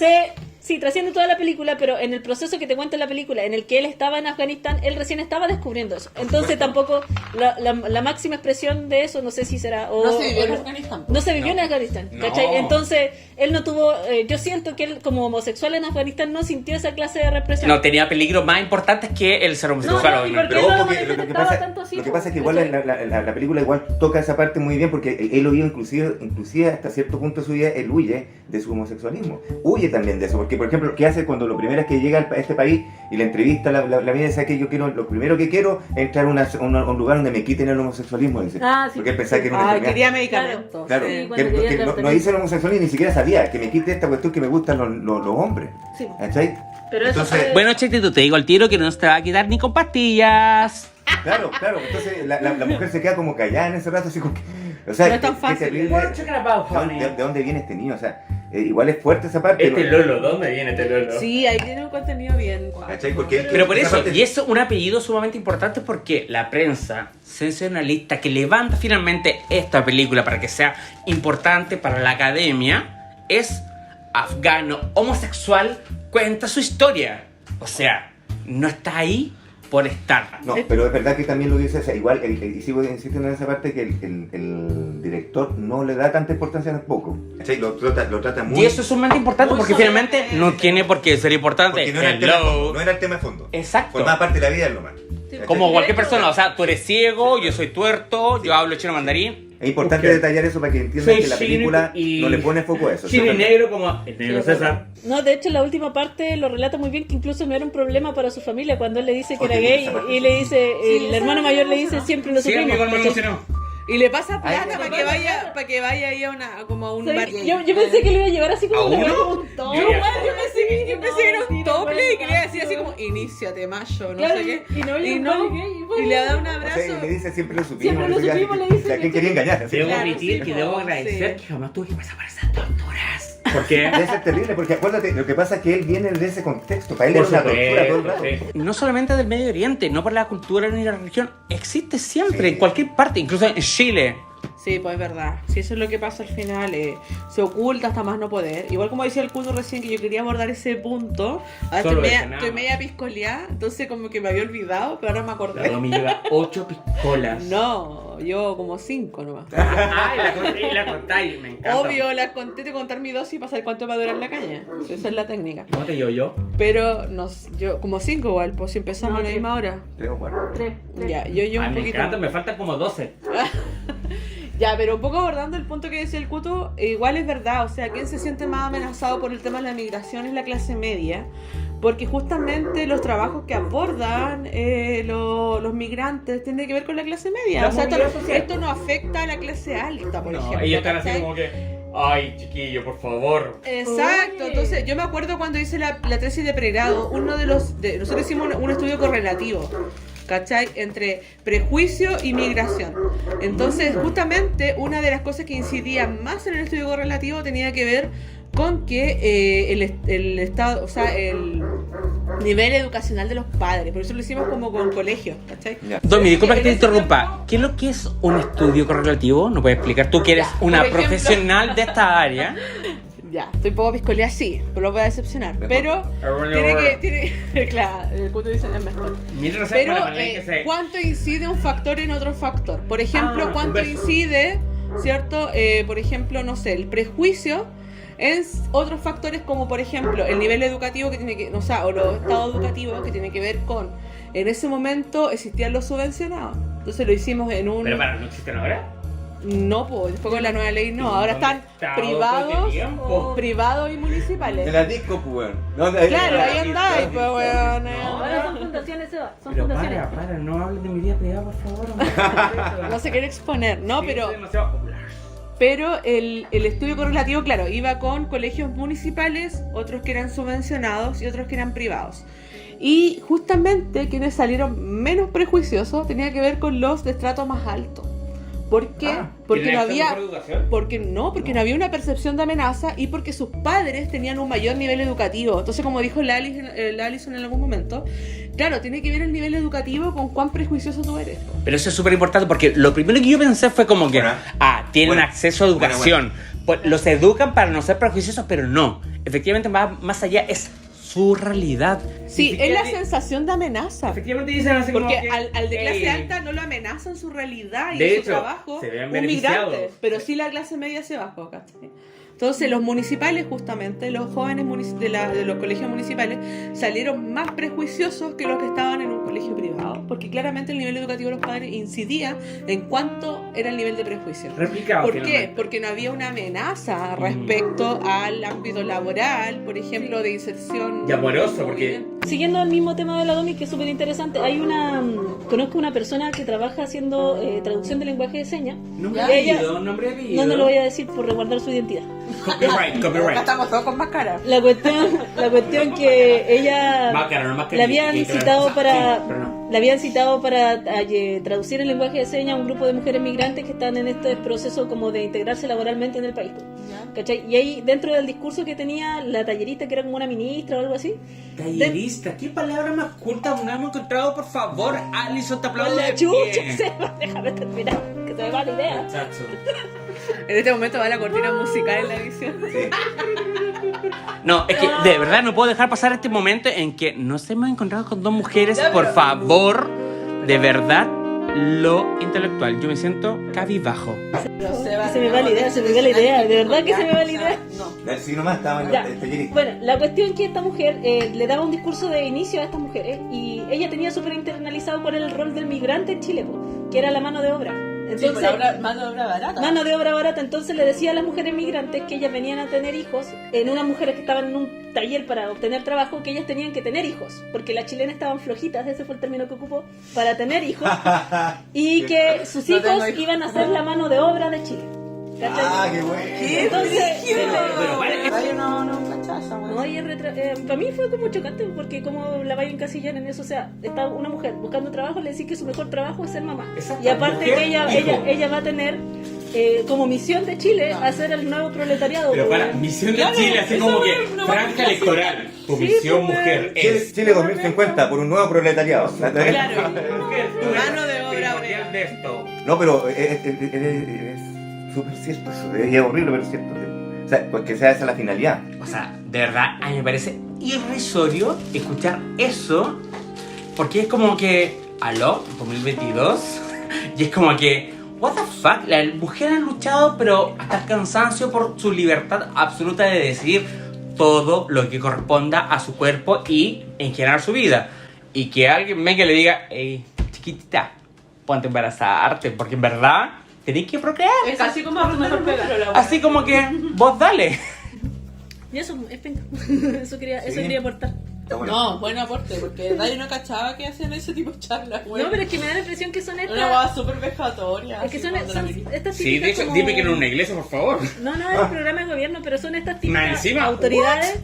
sí, trasciende toda la película, pero en el proceso que te cuenta la película, en el que él estaba en Afganistán, él recién estaba descubriendo eso. Entonces tampoco la máxima expresión de eso, no sé si será... No se vivió o en no- Afganistán. No se vivió en Afganistán, No. ¿cachai? Entonces, él no tuvo... yo siento que él, como homosexual en Afganistán, no sintió esa clase de represión. No, tenía peligros más importantes que el ser homosexual, No, y obviamente. porque- Pero no ojo lo que lo que manifestaba pasa, tanto así, lo que pues, pasa es que igual ¿cachai? la película igual toca esa parte muy bien porque él lo vive inclusive hasta cierto punto de su vida, él huye de su homosexualismo. Huye también de eso, porque por ejemplo, ¿qué hace cuando lo primero es que llega a este país y la entrevista, la vida dice que yo quiero, lo primero que quiero es entrar a un lugar donde me quiten el homosexualismo, dice. Ah, sí. Porque él pensaba que era una Ah, enfermedad. quería medicamentos. Claro, Sí, que, cuando quería que no tratamiento. dice el homosexualismo, ni siquiera sabía que me quite esta cuestión que me gustan los hombres. Sí. ¿Cachai? Pero eso Entonces, fue- Bueno, Chetito, te digo al tiro que no se te va a quitar ni con pastillas. Claro, entonces la mujer se queda como callada en ese rato, así como que, o sea, No es tan qué fácil. terrible. ¿De dónde viene este niño? O sea, igual es fuerte esa parte. ¿no? Lolo, ¿dónde viene este Lolo? Sí, ahí tiene un contenido bien. ¿Cachai? Porque él- Pero por esa eso, parte- y es un apellido sumamente importante porque la prensa sensacionalista que levanta finalmente esta película para que sea importante para la academia es afgano, homosexual, cuenta su historia. O sea, no está ahí por estar. No, pero es verdad que también lo dice, o sea, igual, y sigo insistiendo en esa parte que el director no le da tanta importancia tampoco. ¿Cachai? Lo trata muy... Y eso es sumamente importante Muy porque finalmente suavemente. no tiene por qué ser importante. Porque no era, el tema de Hello. fondo, no era el tema de fondo. Exacto. Formaba parte de la vida del nomás. Sí, Como De cualquier hecho, persona, o sea, tú eres ciego, yo soy tuerto, yo hablo chino mandarín. Es importante Ok. detallar eso para que entiendan Soy que la chino película y- no le pone foco a eso. Chino y ¿sí? negro como el negro César. No, de hecho, la última parte lo relata muy bien, que incluso no era un problema para su familia cuando él le dice que Oye, era gay esa parte y sí. le dice, Sí, el esa hermano me mayor le emocionó. dice, siempre lo Sí, a mí supimos. igual me ¿cachai? emocionó. Y le pasa Ay, plata para que vaya ahí a como a un Sí, bar gay. yo pensé que lo iba a llevar así como ¿A uno? un top. Yo ya- Yo pensé que era un No, tople y que le iba a no, decir así como iníciate macho, no Claro, sé qué. y no, Y un no, bar gay, y le da un O abrazo. sea, y me dice siempre lo supimos. Siempre lo no sé qué, supimos, así le dice que- ¿a quién quería engañar? Así. Debo Claro, admitir sí, que no, debo agradecer sí. que jamás tuve que pasar por esas torturas. ¿Por qué? Debe ser terrible, porque acuérdate, lo que pasa es que él viene de ese contexto. Para él Por es una tortura todo el rato. supuesto, sí. No solamente del Medio Oriente, no por la cultura ni la religión, existe siempre, Sí. en cualquier parte, incluso en Chile. Sí, pues es verdad. Si eso es lo que pasa al final, se oculta hasta más no poder. Igual como decía el Kuno recién que yo quería abordar ese punto. Ahora Solo estoy ese, media, nada estoy más. media piscoleada, entonces como que me había olvidado, pero ahora me acordé. La Domi lleva 8 piscolas. No, no, yo como 5 nomás. Ay, la contáis, me encanta. Obvio, las conté de contar mi dosis para saber cuánto va a durar la caña. Esa es la técnica. ¿Cómo te digo yo? Pero yo como 5 igual, pues si empezamos No, a la sí. misma hora. 3 o 4. Tres. Ya, yo Ay, un me poquito. encanta, me faltan como 12. Ya, pero un poco abordando el punto que decía el Cuto, igual es verdad, o sea, ¿quién se siente más amenazado por el tema de la migración es la clase media? Porque justamente los trabajos que abordan los migrantes tienen que ver con la clase media. La o sea, movilidad social. esto no afecta a la clase alta, por ejemplo. ellos están así ¿cachai? como que, ay, chiquillo, por favor. Exacto, Oye. entonces yo me acuerdo cuando hice la tesis de pregrado, nosotros hicimos un estudio correlativo, ¿cachai? Entre prejuicio y migración. Entonces, justamente, una de las cosas que incidía más en el estudio correlativo tenía que ver con que el estado, o sea, el nivel educacional de los padres. Por eso lo hicimos como con colegios, ¿cachai? Ya. Domi, disculpa que te En ese interrumpa. ¿Qué es lo que es un estudio correlativo? ¿No puedes explicar? Tú que eres Ya, una por ejemplo. profesional de esta área. Ya, estoy un poco piscolea, sí, pero lo voy a decepcionar. Mejor. Pero claro, el punto dice es mejor. Mira, no sé, Pero, bueno, para mí que se- ¿cuánto incide un factor en otro factor? Por ejemplo, Ah, ¿cuánto inverso. incide, cierto? Por ejemplo, no sé, el prejuicio en otros factores como, por ejemplo, el nivel educativo que tiene que, o sea, o los estados educativos que tiene que ver con, en ese momento existían los subvencionados. Entonces lo hicimos en un... Pero para, ¿no existen ahora? No, pues después con la nueva ley no. Ahora están Está todo privados, el tiempo. privados y municipales. En la disco, pues, weón. No, Claro, ahí andáis, pues, weón. Ahora son fundaciones, Seba. Son Pero fundaciones. para, no hables de mi vida privada, por favor. No se quiere exponer, ¿no? Sí, Pero... soy demasiado popular. Pero el estudio correlativo, claro, iba con colegios municipales, otros que eran subvencionados y otros que eran privados. Y justamente quienes salieron menos prejuiciosos tenía que ver con los de estrato más alto. ¿Por qué? Porque ¿Tienen no acceso a había... mejor educación? Porque no había una percepción de amenaza y porque sus padres tenían un mayor nivel educativo. Entonces, como dijo la Alison en algún momento, claro, tiene que ver el nivel educativo con cuán prejuicioso tú eres. Pero eso es súper importante porque lo primero que yo pensé fue como que, Bueno. tienen Bueno. acceso a educación. Pues los educan para no ser prejuiciosos, pero no. Efectivamente, más allá es su realidad. Sí, Ni es la siquiera- sensación de amenaza. Efectivamente dicen así como Porque que, al de clase "Ey, alta no lo amenazan su realidad y De su hecho, trabajo se ven un beneficiados. migrante, pero sí la clase media se bajó, ¿cachai? Entonces los municipales justamente, los jóvenes de los colegios municipales salieron más prejuiciosos que los que estaban en un colegio privado, porque claramente el nivel educativo de los padres incidía en cuánto era el nivel de prejuicio. replicado. ¿Por qué? finalmente. Porque no había una amenaza respecto al ámbito laboral, por ejemplo, de inserción. Y amoroso, porque- Siguiendo el mismo tema de la Domi, que es súper interesante, conozco una persona que trabaja haciendo traducción de lenguaje de señas. Nombre Ya, de ella- apellido, nombre de apellido. No lo voy a decir por resguardar su identidad. Copyright, Acá copyright. estamos todos con máscara. La cuestión que ella Máscara, no máscara, la habían que- citado para Sí, pero no. la habían citado para traducir el lenguaje de señas a un grupo de mujeres migrantes que están en este proceso como de integrarse laboralmente en el país. ¿Cachai? Y ahí dentro del discurso que tenía la tallerista, que era como una ministra o algo así, Tallerista, ¿qué palabra más culta no hemos encontrado? Por favor, Alison, te aplaudo con la de chucha, pie. Seba, déjame terminar, que se me va la idea. Muchacho. En este momento va la cortina musical en la edición. No, es que de verdad no puedo dejar pasar este momento en que nos hemos encontrado con dos mujeres. Por favor, de verdad, lo intelectual. Yo me siento cabizbajo. Se me va la idea, se me va la idea, de verdad que se me va la idea. No. Sí, nomás estaba en Ya. el tallerista. Bueno, la cuestión es que esta mujer le daba un discurso de inicio a estas mujeres y ella tenía súper internalizado cuál era el rol del migrante en Chile, po, que era la mano de obra. Entonces, mano de obra barata. mano de obra barata, entonces le decía a las mujeres migrantes que ellas venían a tener hijos, en unas mujeres que estaban en un taller para obtener trabajo, que ellas tenían que tener hijos, porque las chilenas estaban flojitas, ese fue el término que ocupó, para tener hijos, y que sus No hijos tengo hijos. iban a ser la mano de obra de Chile. ¿Cachai? Ah, qué bueno. Entonces, Ay, no, cachaza, no, y para mí fue como chocante porque como la vaya a encasillar en eso, o sea, está una mujer buscando trabajo, le decís que su mejor trabajo es ser mamá. Exacto, Y aparte mujer, que hijo. ella va a tener como misión de Chile hacer el nuevo proletariado. Pero pues. para, misión de Claro, Chile, así eso como que es una franja buena electoral. Tu Sí, misión, pues, mujer, Chile, es. Chile 2050 por un nuevo proletariado. Claro. Mujer, tú eres Mano de obra primordial obrera. de esto. No, pero es súper cierto eso. Es horrible, pero es cierto. O sea, pues que sea esa la finalidad. O sea, de verdad, a mí me parece irrisorio escuchar eso, porque es como que, aló, 2022, y es como que what the fuck, las mujeres han luchado pero hasta el cansancio por su libertad absoluta de decidir todo lo que corresponda a su cuerpo y en general su vida. Y que alguien venga y le diga, hey, chiquitita, ponte a embarazarte, porque en verdad tenéis que procrear. Es así como a mejor pegar. Así como que vos dale. Y eso es penca. Eso quería aportar. Está bueno. No, buen aporte, porque nadie no cachaba que hacían ese tipo de charlas, güey. No, pero es que me da la impresión que son Una estas. hueá súper vejatoria. Es que son estas Sí, típicas de hecho, como- dime que no es una iglesia, por favor. No, es el programa de gobierno, pero son estas típicas Más encima, autoridades.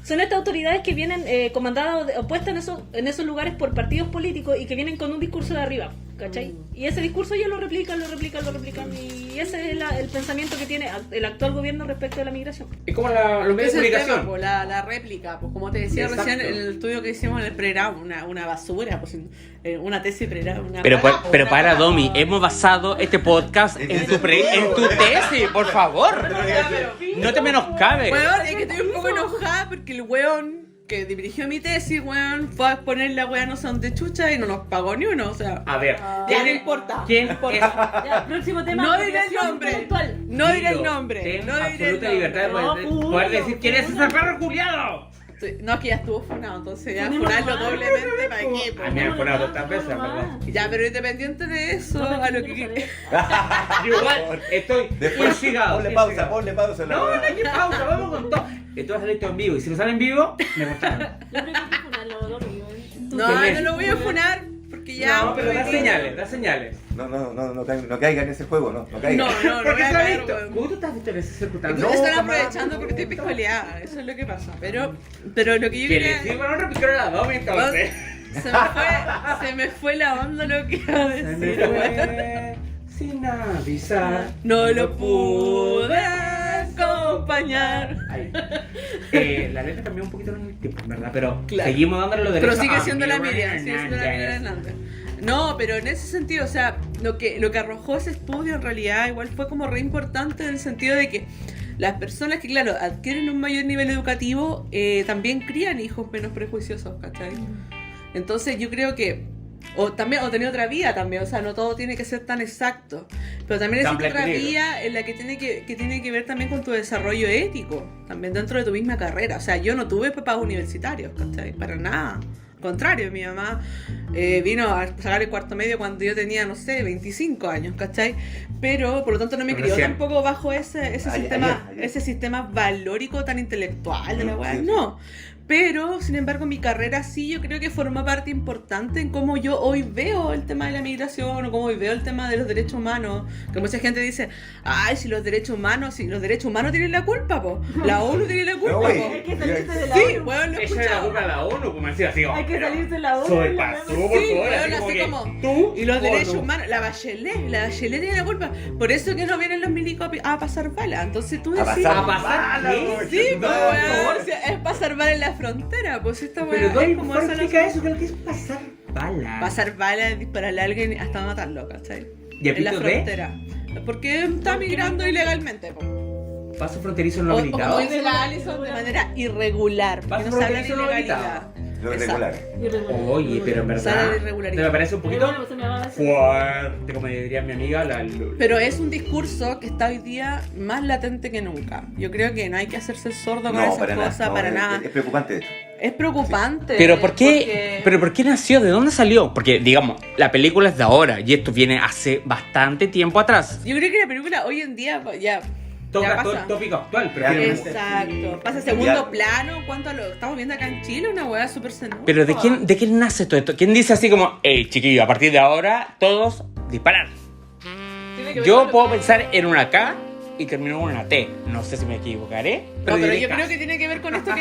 Son estas autoridades que vienen comandadas o puestas en esos lugares por partidos políticos y que vienen con un discurso de arriba, ¿cachai? Y ese discurso ellos lo replican, y ese es el pensamiento que tiene el actual gobierno respecto de la migración. Es como los medios Es de el comunicación. tema, po, la réplica, pues como te decía Exacto. recién en el estudio que hicimos en el pregrado, una basura, pues una tesis pregrado, una Pero, caga, po, pero una para caga. Domi, hemos basado este podcast en tu tesis, por favor. No te menoscabes. Weón, es que estoy un poco enojada porque el weón que dirigió mi tesis, weón, fue a exponer la weá no sé dónde chucha y no nos pagó ni uno, o sea, A ver, ya no importa. ¿quién es? Ya, próximo tema. No diré el apropiación nombre. intelectual. No diré el Dilo. nombre. Ten No diré el absoluta nombre. libertad de No, poder decir quién es ese perro culiado. Sí, no, es que ya estuvo funado, entonces ya Tenemos funarlo más, doblemente para qué, po. A mí me han funado tantas veces, ¿verdad? Ya, pero independiente de eso, No, a lo pero que... Yo igual estoy Después, instigado. ponle pausa. la No, no weá. hay que pausa, vamos con todo. Esto va a salir todo en vivo y si no sale en vivo, me gustaron. Yo creo que hay que funarlo, lo digo, No, tenés- no lo voy a funar porque ya... No, pero da señales, da señales. No caiga en ese juego, no caiga. No ¿Por voy qué a se ha caer, visto? weón. ¿Cómo tú estás visto en esa circunstancia? No, están jamás. aprovechando porque estoy piscoleada, eso es lo que pasa. Pero lo que yo ¿Quieres quería... decir? Bueno, repitieron las dos entonces. Se me fue la onda lo que iba a decir, weón. Sin avisar. No lo pude acompañar. Ay. La letra cambió un poquito en el tiempo, ¿verdad? Pero Claro. seguimos dándole los derechos. Pero sigue a siendo la Miriam Miriam, sigue siendo la Miriam Hernández. Hernández. No, pero en ese sentido, o sea, lo que arrojó ese estudio en realidad igual fue como re importante en el sentido de que las personas que, claro, adquieren un mayor nivel educativo también crían hijos menos prejuiciosos, ¿cachai? Entonces yo creo que o tener otra vida también, o sea, no todo tiene que ser tan exacto, pero también Tan existe otra blanco y negro. vía en la que tiene que ver también con tu desarrollo ético, también dentro de tu misma carrera. O sea, yo no tuve papás universitarios, ¿cachai? Para nada. Al contrario, mi mamá vino a sacar el cuarto medio cuando yo tenía, no sé, 25 años, ¿cachai? Pero, por lo tanto, no me crió Recién. tampoco bajo ese sistema ayer. ese sistema valórico tan intelectual de la weá. Sí, sí. No. Pero, sin embargo, mi carrera sí, yo creo que forma parte importante en cómo yo hoy veo el tema de la migración o cómo hoy veo el tema de los derechos humanos. Que mucha gente dice, ay, si los derechos humanos tienen la culpa, po. La ONU tiene la culpa, No, güey. po. Hay que salirse de la Sí, ONU. weón, lo he Esa es la escuchado. culpa de la ONU, como decía así. Hay que salirse de la ONU. Soy la pasó, verdad. por Sí, favor. weón, así así que como, tú y los derechos ONU. humanos, la Bachelet tiene la culpa. Por eso que no vienen los milicos a pasar bala. Entonces tú A decís, pasar ¿A pasar bala, qué? güey. sí, pues, No, weón, por favor. o sea, es pasar bala en la frontera, pues esta Pero weón Doy, es como ¿por esa qué la- explica eso? Creo que es pasar bala. Pasar bala es dispararle a alguien hasta matarlo, ¿cachai? ¿Y a En la pito de? frontera. Porque está migrando ilegalmente, po. Paso fronterizo no O habilitado. como dice la Alison, de manera irregular. Porque Paso no se habla de fronterizo no ilegalidad. Lo Exacto. irregular. Irregular. Oye, pero en Sale verdad. de irregularidad. Me parece un Pero poquito bueno, se me va a decir. fuerte, como diría mi amiga, la Pero es un discurso que está hoy día más latente que nunca. Yo creo que no hay que hacerse el sordo con esas cosas, para nada. Es preocupante esto. Es preocupante. Pero ¿por qué? porque- ¿Pero por qué nació? ¿De dónde salió? Porque, digamos, la película es de ahora y esto viene hace bastante tiempo atrás. Yo creo que la película hoy en día ya Toca todo pasa. el tópico actual, pero Ya, finalmente- Exacto. Pasa a Ya. segundo plano. ¿Cuánto lo estamos viendo acá en Chile? Una weá súper xenófoba. Pero ¿de quién nace todo esto? ¿Quién dice así como, hey, chiquillo, a partir de ahora, todos disparar? Tiene que ver Yo con lo puedo que- pensar en una K y termino en una T. No sé si me equivocaré, pero, No, pero diré yo K. creo que tiene que ver con esto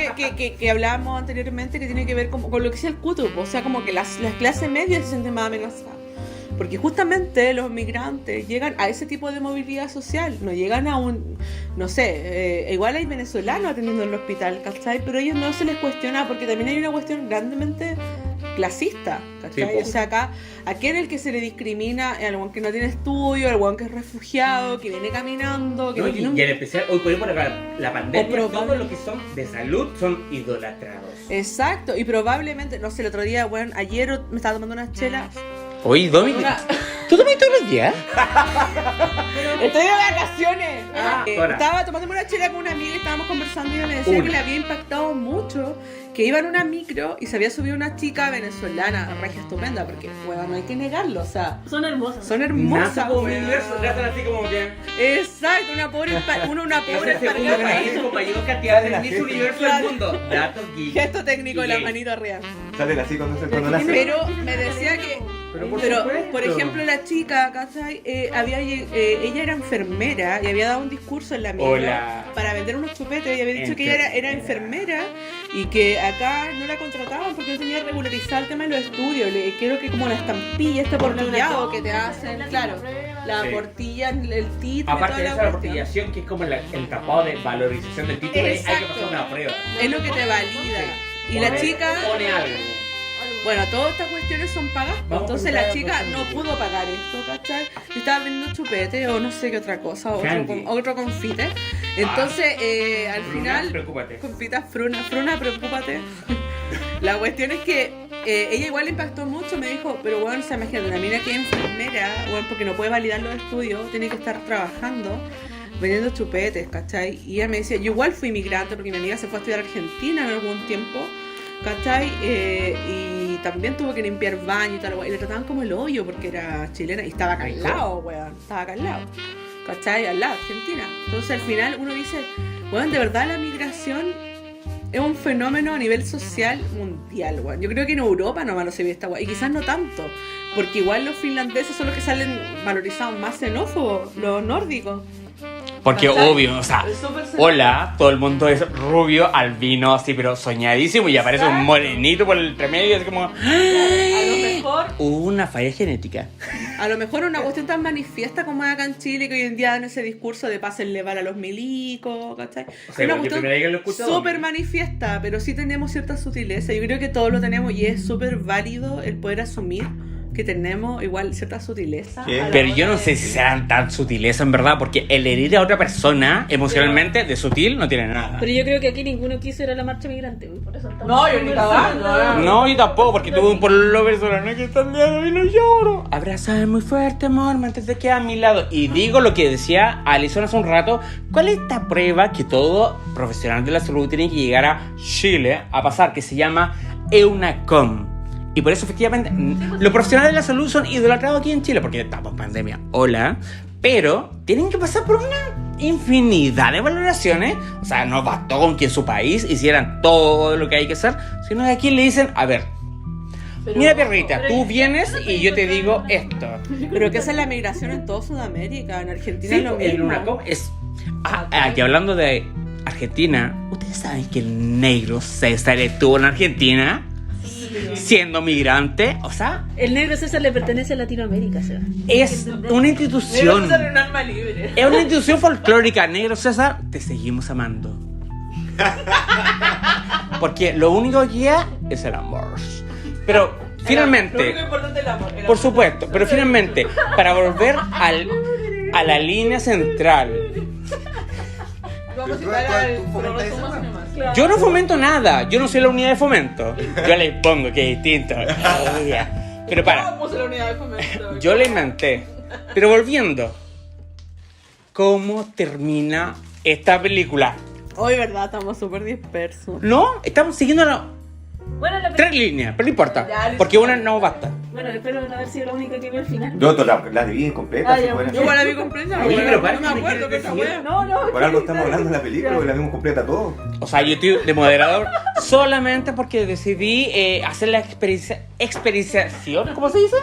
que hablábamos anteriormente, que tiene que ver con lo que decía el Kutub, o sea, como que las clases medias se sienten más amenazadas. Porque justamente los migrantes llegan a ese tipo de movilidad social, no llegan a un, no sé, igual hay venezolanos atendiendo en el hospital, ¿cachai? Pero a ellos no se les cuestiona porque también hay una cuestión grandemente clasista, ¿cachai? Sí, po. O sea, acá, ¿a quién es el que se le discrimina? Al weón que no tiene estudio, al weón que es refugiado, que viene caminando, que No, no tiene un... y en especial, hoy por acá, la pandemia, O probable- todos los que son de salud son idolatrados. Exacto, y probablemente, no sé, el otro día, bueno, ayer me estaba tomando unas chelas. Oye, Domi, Una- ¿qué ¿Tú tomas todos los días? Estoy de vacaciones. Hola. Estaba tomándome una chela con una amiga y estábamos conversando y ella me decía que le había impactado mucho que iba en una micro y se había subido una chica venezolana, regia estupenda, porque hueva, no hay que negarlo, o sea, Son hermosas. son hermosas. como hueva. universo, tratan así como que... Exacto, una pobre Es el segundo país con mayor cantidad de Miss Universo del mundo. Dato geek. Gesto técnico de la Gay. manito arriba. Salen así cuando nace. Pero me decía que, Pero por pero supuesto. por ejemplo la chica, ¿cachai? Ella era enfermera y había dado un discurso en la micro Hola. para vender unos chupetes y había dicho que ella era enfermera y que acá no la contrataban porque no tenía regularizado el tema de los estudios. Quiero que como la estampilla, este portillado que te hacen, claro, la Sí. portilla, el título, Aparte de toda esa la la cuestión. portillación, que es como el tapado de valorización del título, hay que Exacto. pasar una prueba. Es lo que te valida. Y la chica, Pone algo. bueno, todas estas cuestiones son pagas, pues, Vamos a entonces preguntar la a chica la no próxima. pudo pagar esto, ¿cachai? Y estaba vendiendo chupete o no sé qué otra cosa, Candy. otro confite. Entonces, al Fruna, final, preocúpate. confitas fruna, preocúpate. La cuestión es que ella igual le impactó mucho, me dijo, pero bueno, se imagínate, una mina que es enfermera, bueno, porque no puede validar los estudios, tiene que estar trabajando, vendiendo chupetes, ¿cachai? Y ella me decía, yo igual fui inmigrante porque mi amiga se fue a estudiar a Argentina en algún tiempo, ¿cachai? Y también tuvo que limpiar baño y tal, y le trataban como el hoyo porque era chilena y estaba acá al lado, weón, estaba acá al lado, ¿cachai? Al lado, Argentina. Entonces al final uno dice, weón, de verdad la migración es un fenómeno a nivel social mundial, weón. Yo creo que en Europa nomás no se ve esta weón, y quizás no tanto, porque igual los finlandeses son los que salen valorizados más xenófobos, los nórdicos. Porque ¿Cachai? obvio, o sea, Es súper hola, todo el mundo es rubio, albino, así, pero soñadísimo, y aparece un Exacto. morenito por el entremedio, así como... A lo mejor Hubo una falla genética. A lo mejor una cuestión tan manifiesta como es acá en Chile, que hoy en día dan ese discurso de pásenle bala a los milicos, ¿cachai? O sea, Es una yo cuestión primera vez que lo he escuchado. súper manifiesta, pero sí tenemos cierta sutileza. Yo creo que todos lo tenemos y es súper válido el poder asumir que tenemos igual cierta sutileza. Sí. a la Pero yo hora no sé de- si serán tan sutileza en verdad, porque el herir a otra persona emocionalmente de sutil no tiene nada. Pero yo creo que aquí ninguno quiso ir a la marcha migrante, güey, por eso estamos No, yo ni cagando, No, yo tampoco, porque tuve un pololo venezolano que está al día de hoy y lo lloro. Abrázame muy fuerte, amor, antes de que a mi lado. Y digo lo que decía Alison hace un rato. ¿Cuál es esta prueba que todo profesional de la salud tiene que llegar a Chile a pasar? Que se llama EUNACOM. Y por eso, efectivamente, los profesionales de la salud son idolatrados aquí en Chile, porque estamos en pandemia. Hola. Pero tienen que pasar por una infinidad de valoraciones. O sea, no bastó con que en su país hicieran todo lo que hay que hacer, sino que aquí le dicen, a ver, mira perrita, tú vienes y yo te digo esto. Pero que esa es la migración en toda Sudamérica, en Argentina Sí, es lo el mismo. UNACOM es... que hablando de Argentina, ¿ustedes saben que el negro César estuvo en Argentina? Siendo migrante, o sea, El negro César le pertenece a Latinoamérica, Seba. es una institución. Negro César es un alma libre. Es una institución folclórica. Negro César, te seguimos amando. Porque lo único que queda es el amor. Pero Lo único finalmente, importante es el amor. por supuesto, pero finalmente, para volver a la línea central, Vamos a ¿Tú citar al fomentas Roberto eso? más nomás. yo no fomento nada. Yo no soy la unidad de fomento. Yo le pongo que es distinto. Pero para, ¿Cómo puse la unidad de fomento? yo la inventé. Pero volviendo, ¿cómo termina esta película? Hoy, ¿verdad? Estamos súper dispersos. No, estamos siguiendo Bueno, tres líneas, pero no importa. Ya, listo. Porque una no basta. bueno, espero no haber sido la única que vio el final. Yo la dividí completa. Ah, si ya, fuera Yo así. igual la vi completa, Oye, pero pero no parece me que acuerdo que quieres esa decir- wea. No, Por algo estamos hablando de la película, porque la vimos completa todo. O sea, yo estoy de moderador solamente porque decidí hacer la experienciación, ¿cómo se dice?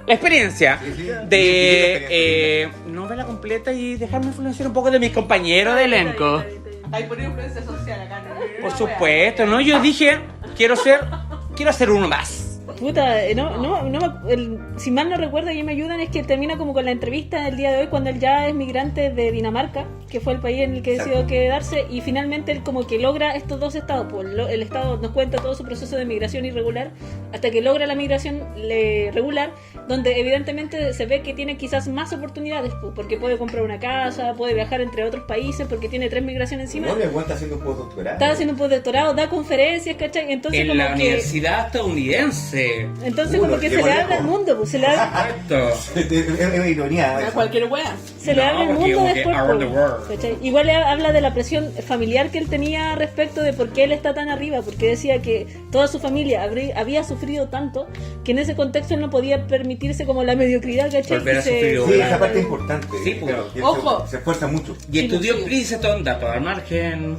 La experiencia Sí, sí. de no verla completa y dejarme influenciar un poco de mis compañeros de elenco. Hay por influencia social acá, ¿no? Por supuesto, ¿no? Yo dije, quiero hacer uno más. Puta, si mal no recuerdo y me ayudan, es que termina como con la entrevista del día de hoy cuando él ya es migrante de Dinamarca, que fue el país en el que decidió Exacto. quedarse, y finalmente él como que logra estos dos estados, pues el estado nos cuenta todo su proceso de migración irregular hasta que logra la migración regular, donde evidentemente se ve que tiene quizás más oportunidades, pues, porque puede comprar una casa, puede viajar entre otros países porque tiene 3 migraciones encima. No, mi abuelo está haciendo un postdoctorado. Está haciendo un postdoctorado, da conferencias, ¿cachai? Entonces En como la que universidad estadounidense. grande. Entonces Uno, como que se llegó le abre lejos. el mundo, pues se le abre, Exacto. Es ironía. A eso. cualquier wea. se le No, abre el porque mundo como que después. around the pues, world. ¿cachai? Igual habla de la presión familiar que él tenía respecto de por qué él está tan arriba, porque decía que toda su familia había sufrido tanto que en ese contexto él no podía permitirse como la mediocridad, ¿cachai? Volver a Y se- sufrir, Sí, esa parte es importante. Sí, pues. claro, que él Ojo. se esfuerza mucho. Y estudió sí. Princeton, dato al margen.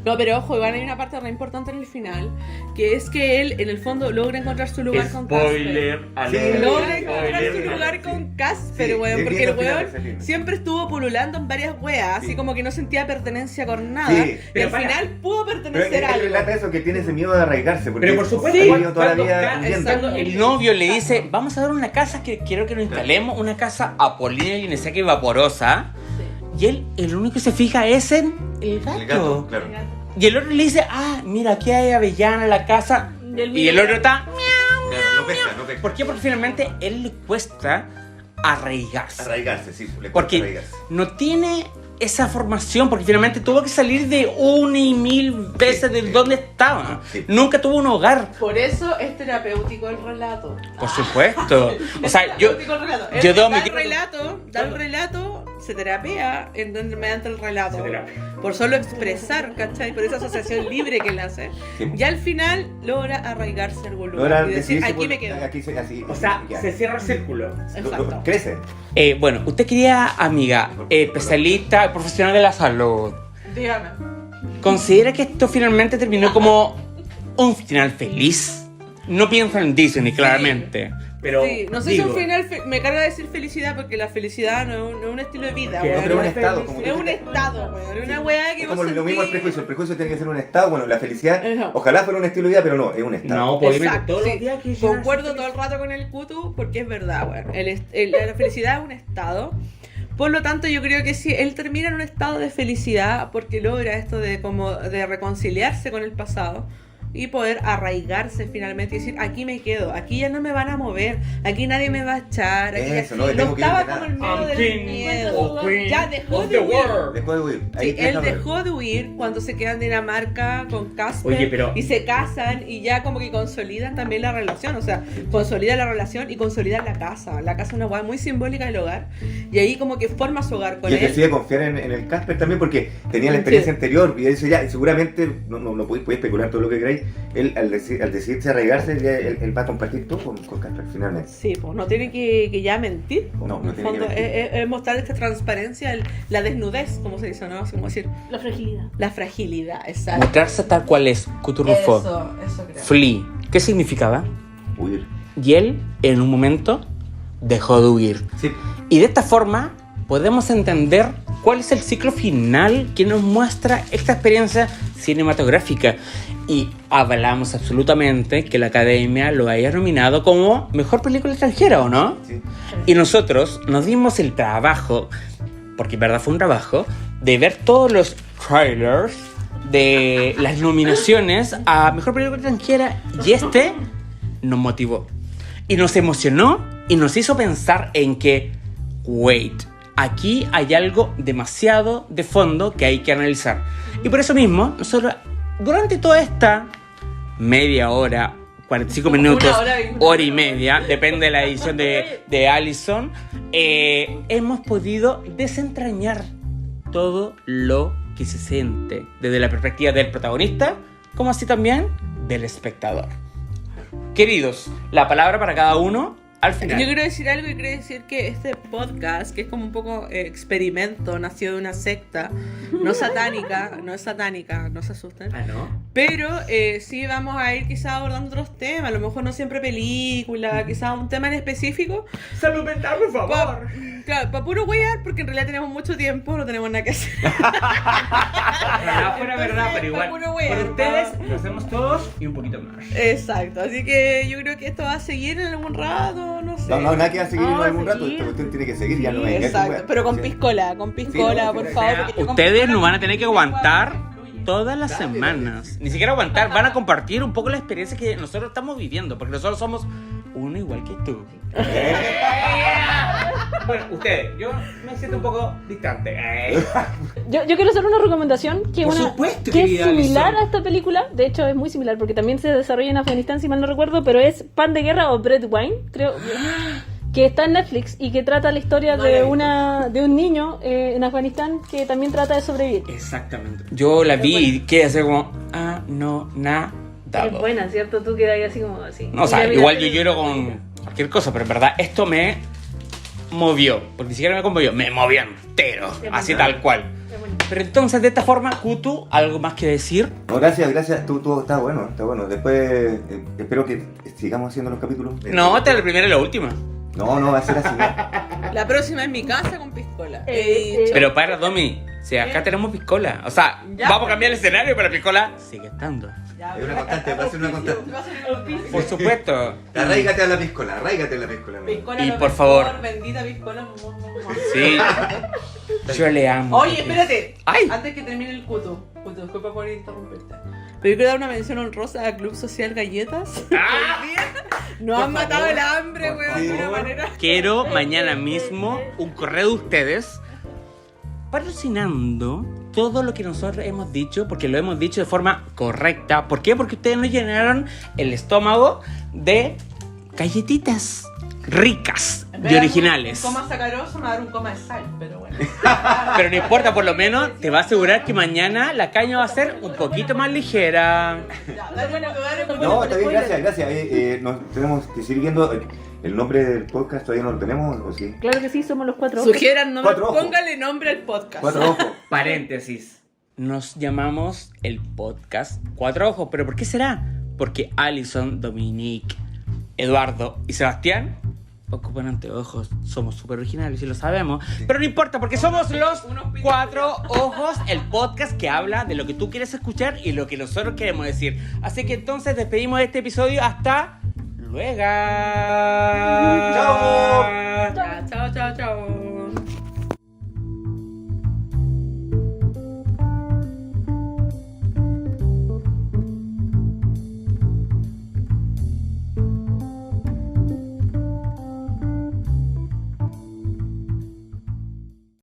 No, pero ojo, igual hay una parte re importante en el final, que es que él, en el fondo, logra encontrar su lugar con Casper. Spoiler alert. Logra Sí, encontrar su spoiler. lugar con Casper, Sí, weón, es porque bien el al final, weón es al final. siempre estuvo pululando en varias weas, Sí. así como que no sentía pertenencia con nada, Sí. y Pero al para. final pudo Pero pertenecer a él algo. relata eso, que tiene ese miedo de arraigarse. Porque Pero por supuesto, ha sí. vivido toda la Cuando vida ca- huyendo. exacto. El novio le dice, vamos a ver una casa que quiero que nos instalemos, una casa Apolinia Ionesaki vaporosa. Y él, el único que se fija es en el gato. El gato, claro. Y el otro le dice, mira, aquí hay avellana en la casa. Y el otro está... Claro, no pesca, no pesca. ¿Por qué? Porque finalmente a él le cuesta arraigarse. Arraigarse, sí. Le cuesta Porque arraigarse. no tiene esa formación, porque finalmente tuvo que salir de una y mil veces de donde estaba. Sí. Nunca tuvo un hogar. Por eso es terapéutico el relato. Por supuesto. O sea, Es yo... terapéutico el relato. yo debo da el admitir- relato, se terapea mediante el relato. Se terapea. Por solo expresar, ¿cachai? Por esa asociación libre que él hace. Sí. Y al final logra arraigarse a algún lugar Logra y decir, decidirse aquí por- me quedo. Aquí así, O sea, ya. se cierra el círculo. Exacto. Crece. Bueno, usted quería, amiga, especialista, profesional de la salud. Dígame. ¿Considera que esto finalmente terminó como un final feliz? No pienso en Disney, claramente. Pero, Sí, no sé si un final me carga decir felicidad porque la felicidad no es un estilo de vida, Que weón. no, pero un estado, como Es tú un dijiste. estado, weón. Es una weá que Es vos como lo mismo el sentís- prejuicio. El prejuicio tiene que ser un estado. Bueno, la felicidad, Ajá. ojalá fuera un estilo de vida, pero no, es un estado. No, pues Exacto, todos los sí. días que llegan Concuerdo así todo el rato con el Kutu porque es verdad, weón. La felicidad es un estado. Por lo tanto, yo creo que si él termina en un estado de felicidad porque logra esto de reconciliarse con el pasado y poder arraigarse finalmente y decir, aquí me quedo, aquí ya no me van a mover, aquí nadie me va a echar, aquí Eso, ya... no me tengo que ir estaba de como el nada. miedo I'm del king miedo. or queen Ya dejó of de the huir. world. Dejó de huir. Sí, él déjame ver. dejó de huir cuando se quedan en Dinamarca con Casper. Oye, pero- y se casan y ya como que consolidan también la relación, o sea, consolidan la relación y consolidan la casa. La casa es una hueá muy simbólica del hogar y ahí como que forma su hogar con Y él él. decide confiar en el Casper también porque tenía la experiencia Sí. anterior y él dice ya, seguramente, no podéis especular todo lo que queréis, él al decidirse arraigarse, ya él va a compartir todo con Casper finalmente. Sí, pues no tiene que ya mentir. Pues, No, en no el tiene que fondo, mentir. es mostrar esta transparencia, la desnudez, como se dice, ¿no? Así como decir, La fragilidad. la fragilidad, exacto. Mostrarse tal cual es, Cuturrufo. Eso creo. Flee. ¿Qué significaba? Huir. Y él, en un momento, dejó de huir. Sí. Y de esta forma podemos entender cuál es el ciclo final que nos muestra esta experiencia cinematográfica. Y hablamos absolutamente que la Academia lo haya nominado como mejor película extranjera, ¿o no? Sí. Y nosotros nos dimos el trabajo, porque en verdad fue un trabajo, de ver todos los trailers de las nominaciones a mejor película extranjera y este nos motivó y nos emocionó y nos hizo pensar en que, wait, aquí hay algo demasiado de fondo que hay que analizar. Y por eso mismo, nosotros durante toda esta media hora, 45 minutos, Una hora y- hora y media, depende de la edición de Allison, hemos podido desentrañar todo lo que se siente desde la perspectiva del protagonista, como así también del espectador. Queridos, la palabra para cada uno al final. Yo quiero decir algo y quiero decir que este podcast, que es como un poco experimento, nació de una secta, no satánica, no es satánica, no se asusten. Ah, ¿no? Pero sí vamos a ir quizás abordando otros temas, a lo mejor no siempre película, quizás un tema en específico. Salud mental, por favor. Claro, para puro huear, porque en realidad tenemos mucho tiempo, no tenemos nada que hacer. Ojalá fuera verdad, pero igual. Entonces, puro wear, Por ustedes lo hacemos todos y un poquito más. Exacto, así que yo creo que esto va a seguir en algún rato, no sé. No, nada que va a seguir en Ah, algún rato, seguir. esta cuestión tiene que seguir, ya no es. Exacto, pero con Sí. piscola, no, por sí, favor. O porque sea, yo con ustedes piscola nos van a tener que no aguantar fluye. todas las semanas. Ni siquiera aguantar, van a compartir un poco la experiencia que nosotros estamos viviendo, porque nosotros somos uno igual que tú. Bueno, ustedes, yo me siento un poco distante. Yo quiero hacer una recomendación que, Por una, supuesto, que es querida similar Alison. a esta película. De hecho, es muy similar porque también se desarrolla en Afganistán, si mal no recuerdo, pero es Pan de Guerra o Bread Wine, creo. Que está en Netflix y que trata la historia No la he de visto. de un niño en Afganistán que también trata de sobrevivir. Exactamente. Yo la vi y quedé así como, nada. Es buena, ¿cierto? Tú quedas ahí así como así. No, o sea, Mira, igual yo mira, lloro con cualquier cosa, pero en verdad esto me movió. Porque ni siquiera me conmovió, me movió entero. Así tal cual. es buena. Pero entonces, de esta forma, Kutu, ¿algo más que decir? No, gracias. Tú está bueno. Después espero que sigamos haciendo los capítulos. No, esta es la primera y la última. No, va a ser así. La próxima es mi casa con piscola. Pero para, Domi, si acá tenemos piscola. O sea, Ya, vamos a cambiar el escenario, pero la piscola sigue estando. Ya, Es una constante, va a ser una constante. Por supuesto. Arraígate a la piscola, amigo. Piscola, Y lo por mejor, favor. Bendita piscola. Sí. Yo le amo. Oye, espérate. Ay. Antes que termine el Kutu, disculpa por interrumpirte. Pero yo quiero dar una mención honrosa a Club Social Galletas. Nos han matado el hambre, Por weón, de una favor. manera. Quiero mañana mismo un correo de ustedes patrocinando todo lo que nosotros hemos dicho, porque lo hemos dicho de forma correcta. ¿Por qué? Porque ustedes nos llenaron el estómago de galletitas ricas y originales. Un coma sacaroso me va a dar un coma de sal, pero bueno. Pero no importa, por lo menos te va a asegurar que mañana la caña va a ser un poquito más ligera. Ya, dale, dale. No, está bien, gracias. Nos tenemos que seguir viendo. ¿El nombre del podcast todavía no lo tenemos o sí? Claro que sí, somos los cuatro ojos. Sugieran nombre, Cuatro ojos. póngale nombre al podcast. 4 ojos. Paréntesis. Nos llamamos el podcast Cuatro Ojos. ¿Pero por qué será? Porque Alison, Dominique, Eduardo y Sebastián ocupan anteojos. Somos súper originales y lo sabemos. Pero no importa porque somos los Cuatro Ojos, el podcast que habla de lo que tú quieres escuchar y lo que nosotros queremos decir. Así que entonces despedimos de este episodio hasta luego. Chao. Ya, chao, chao, chao.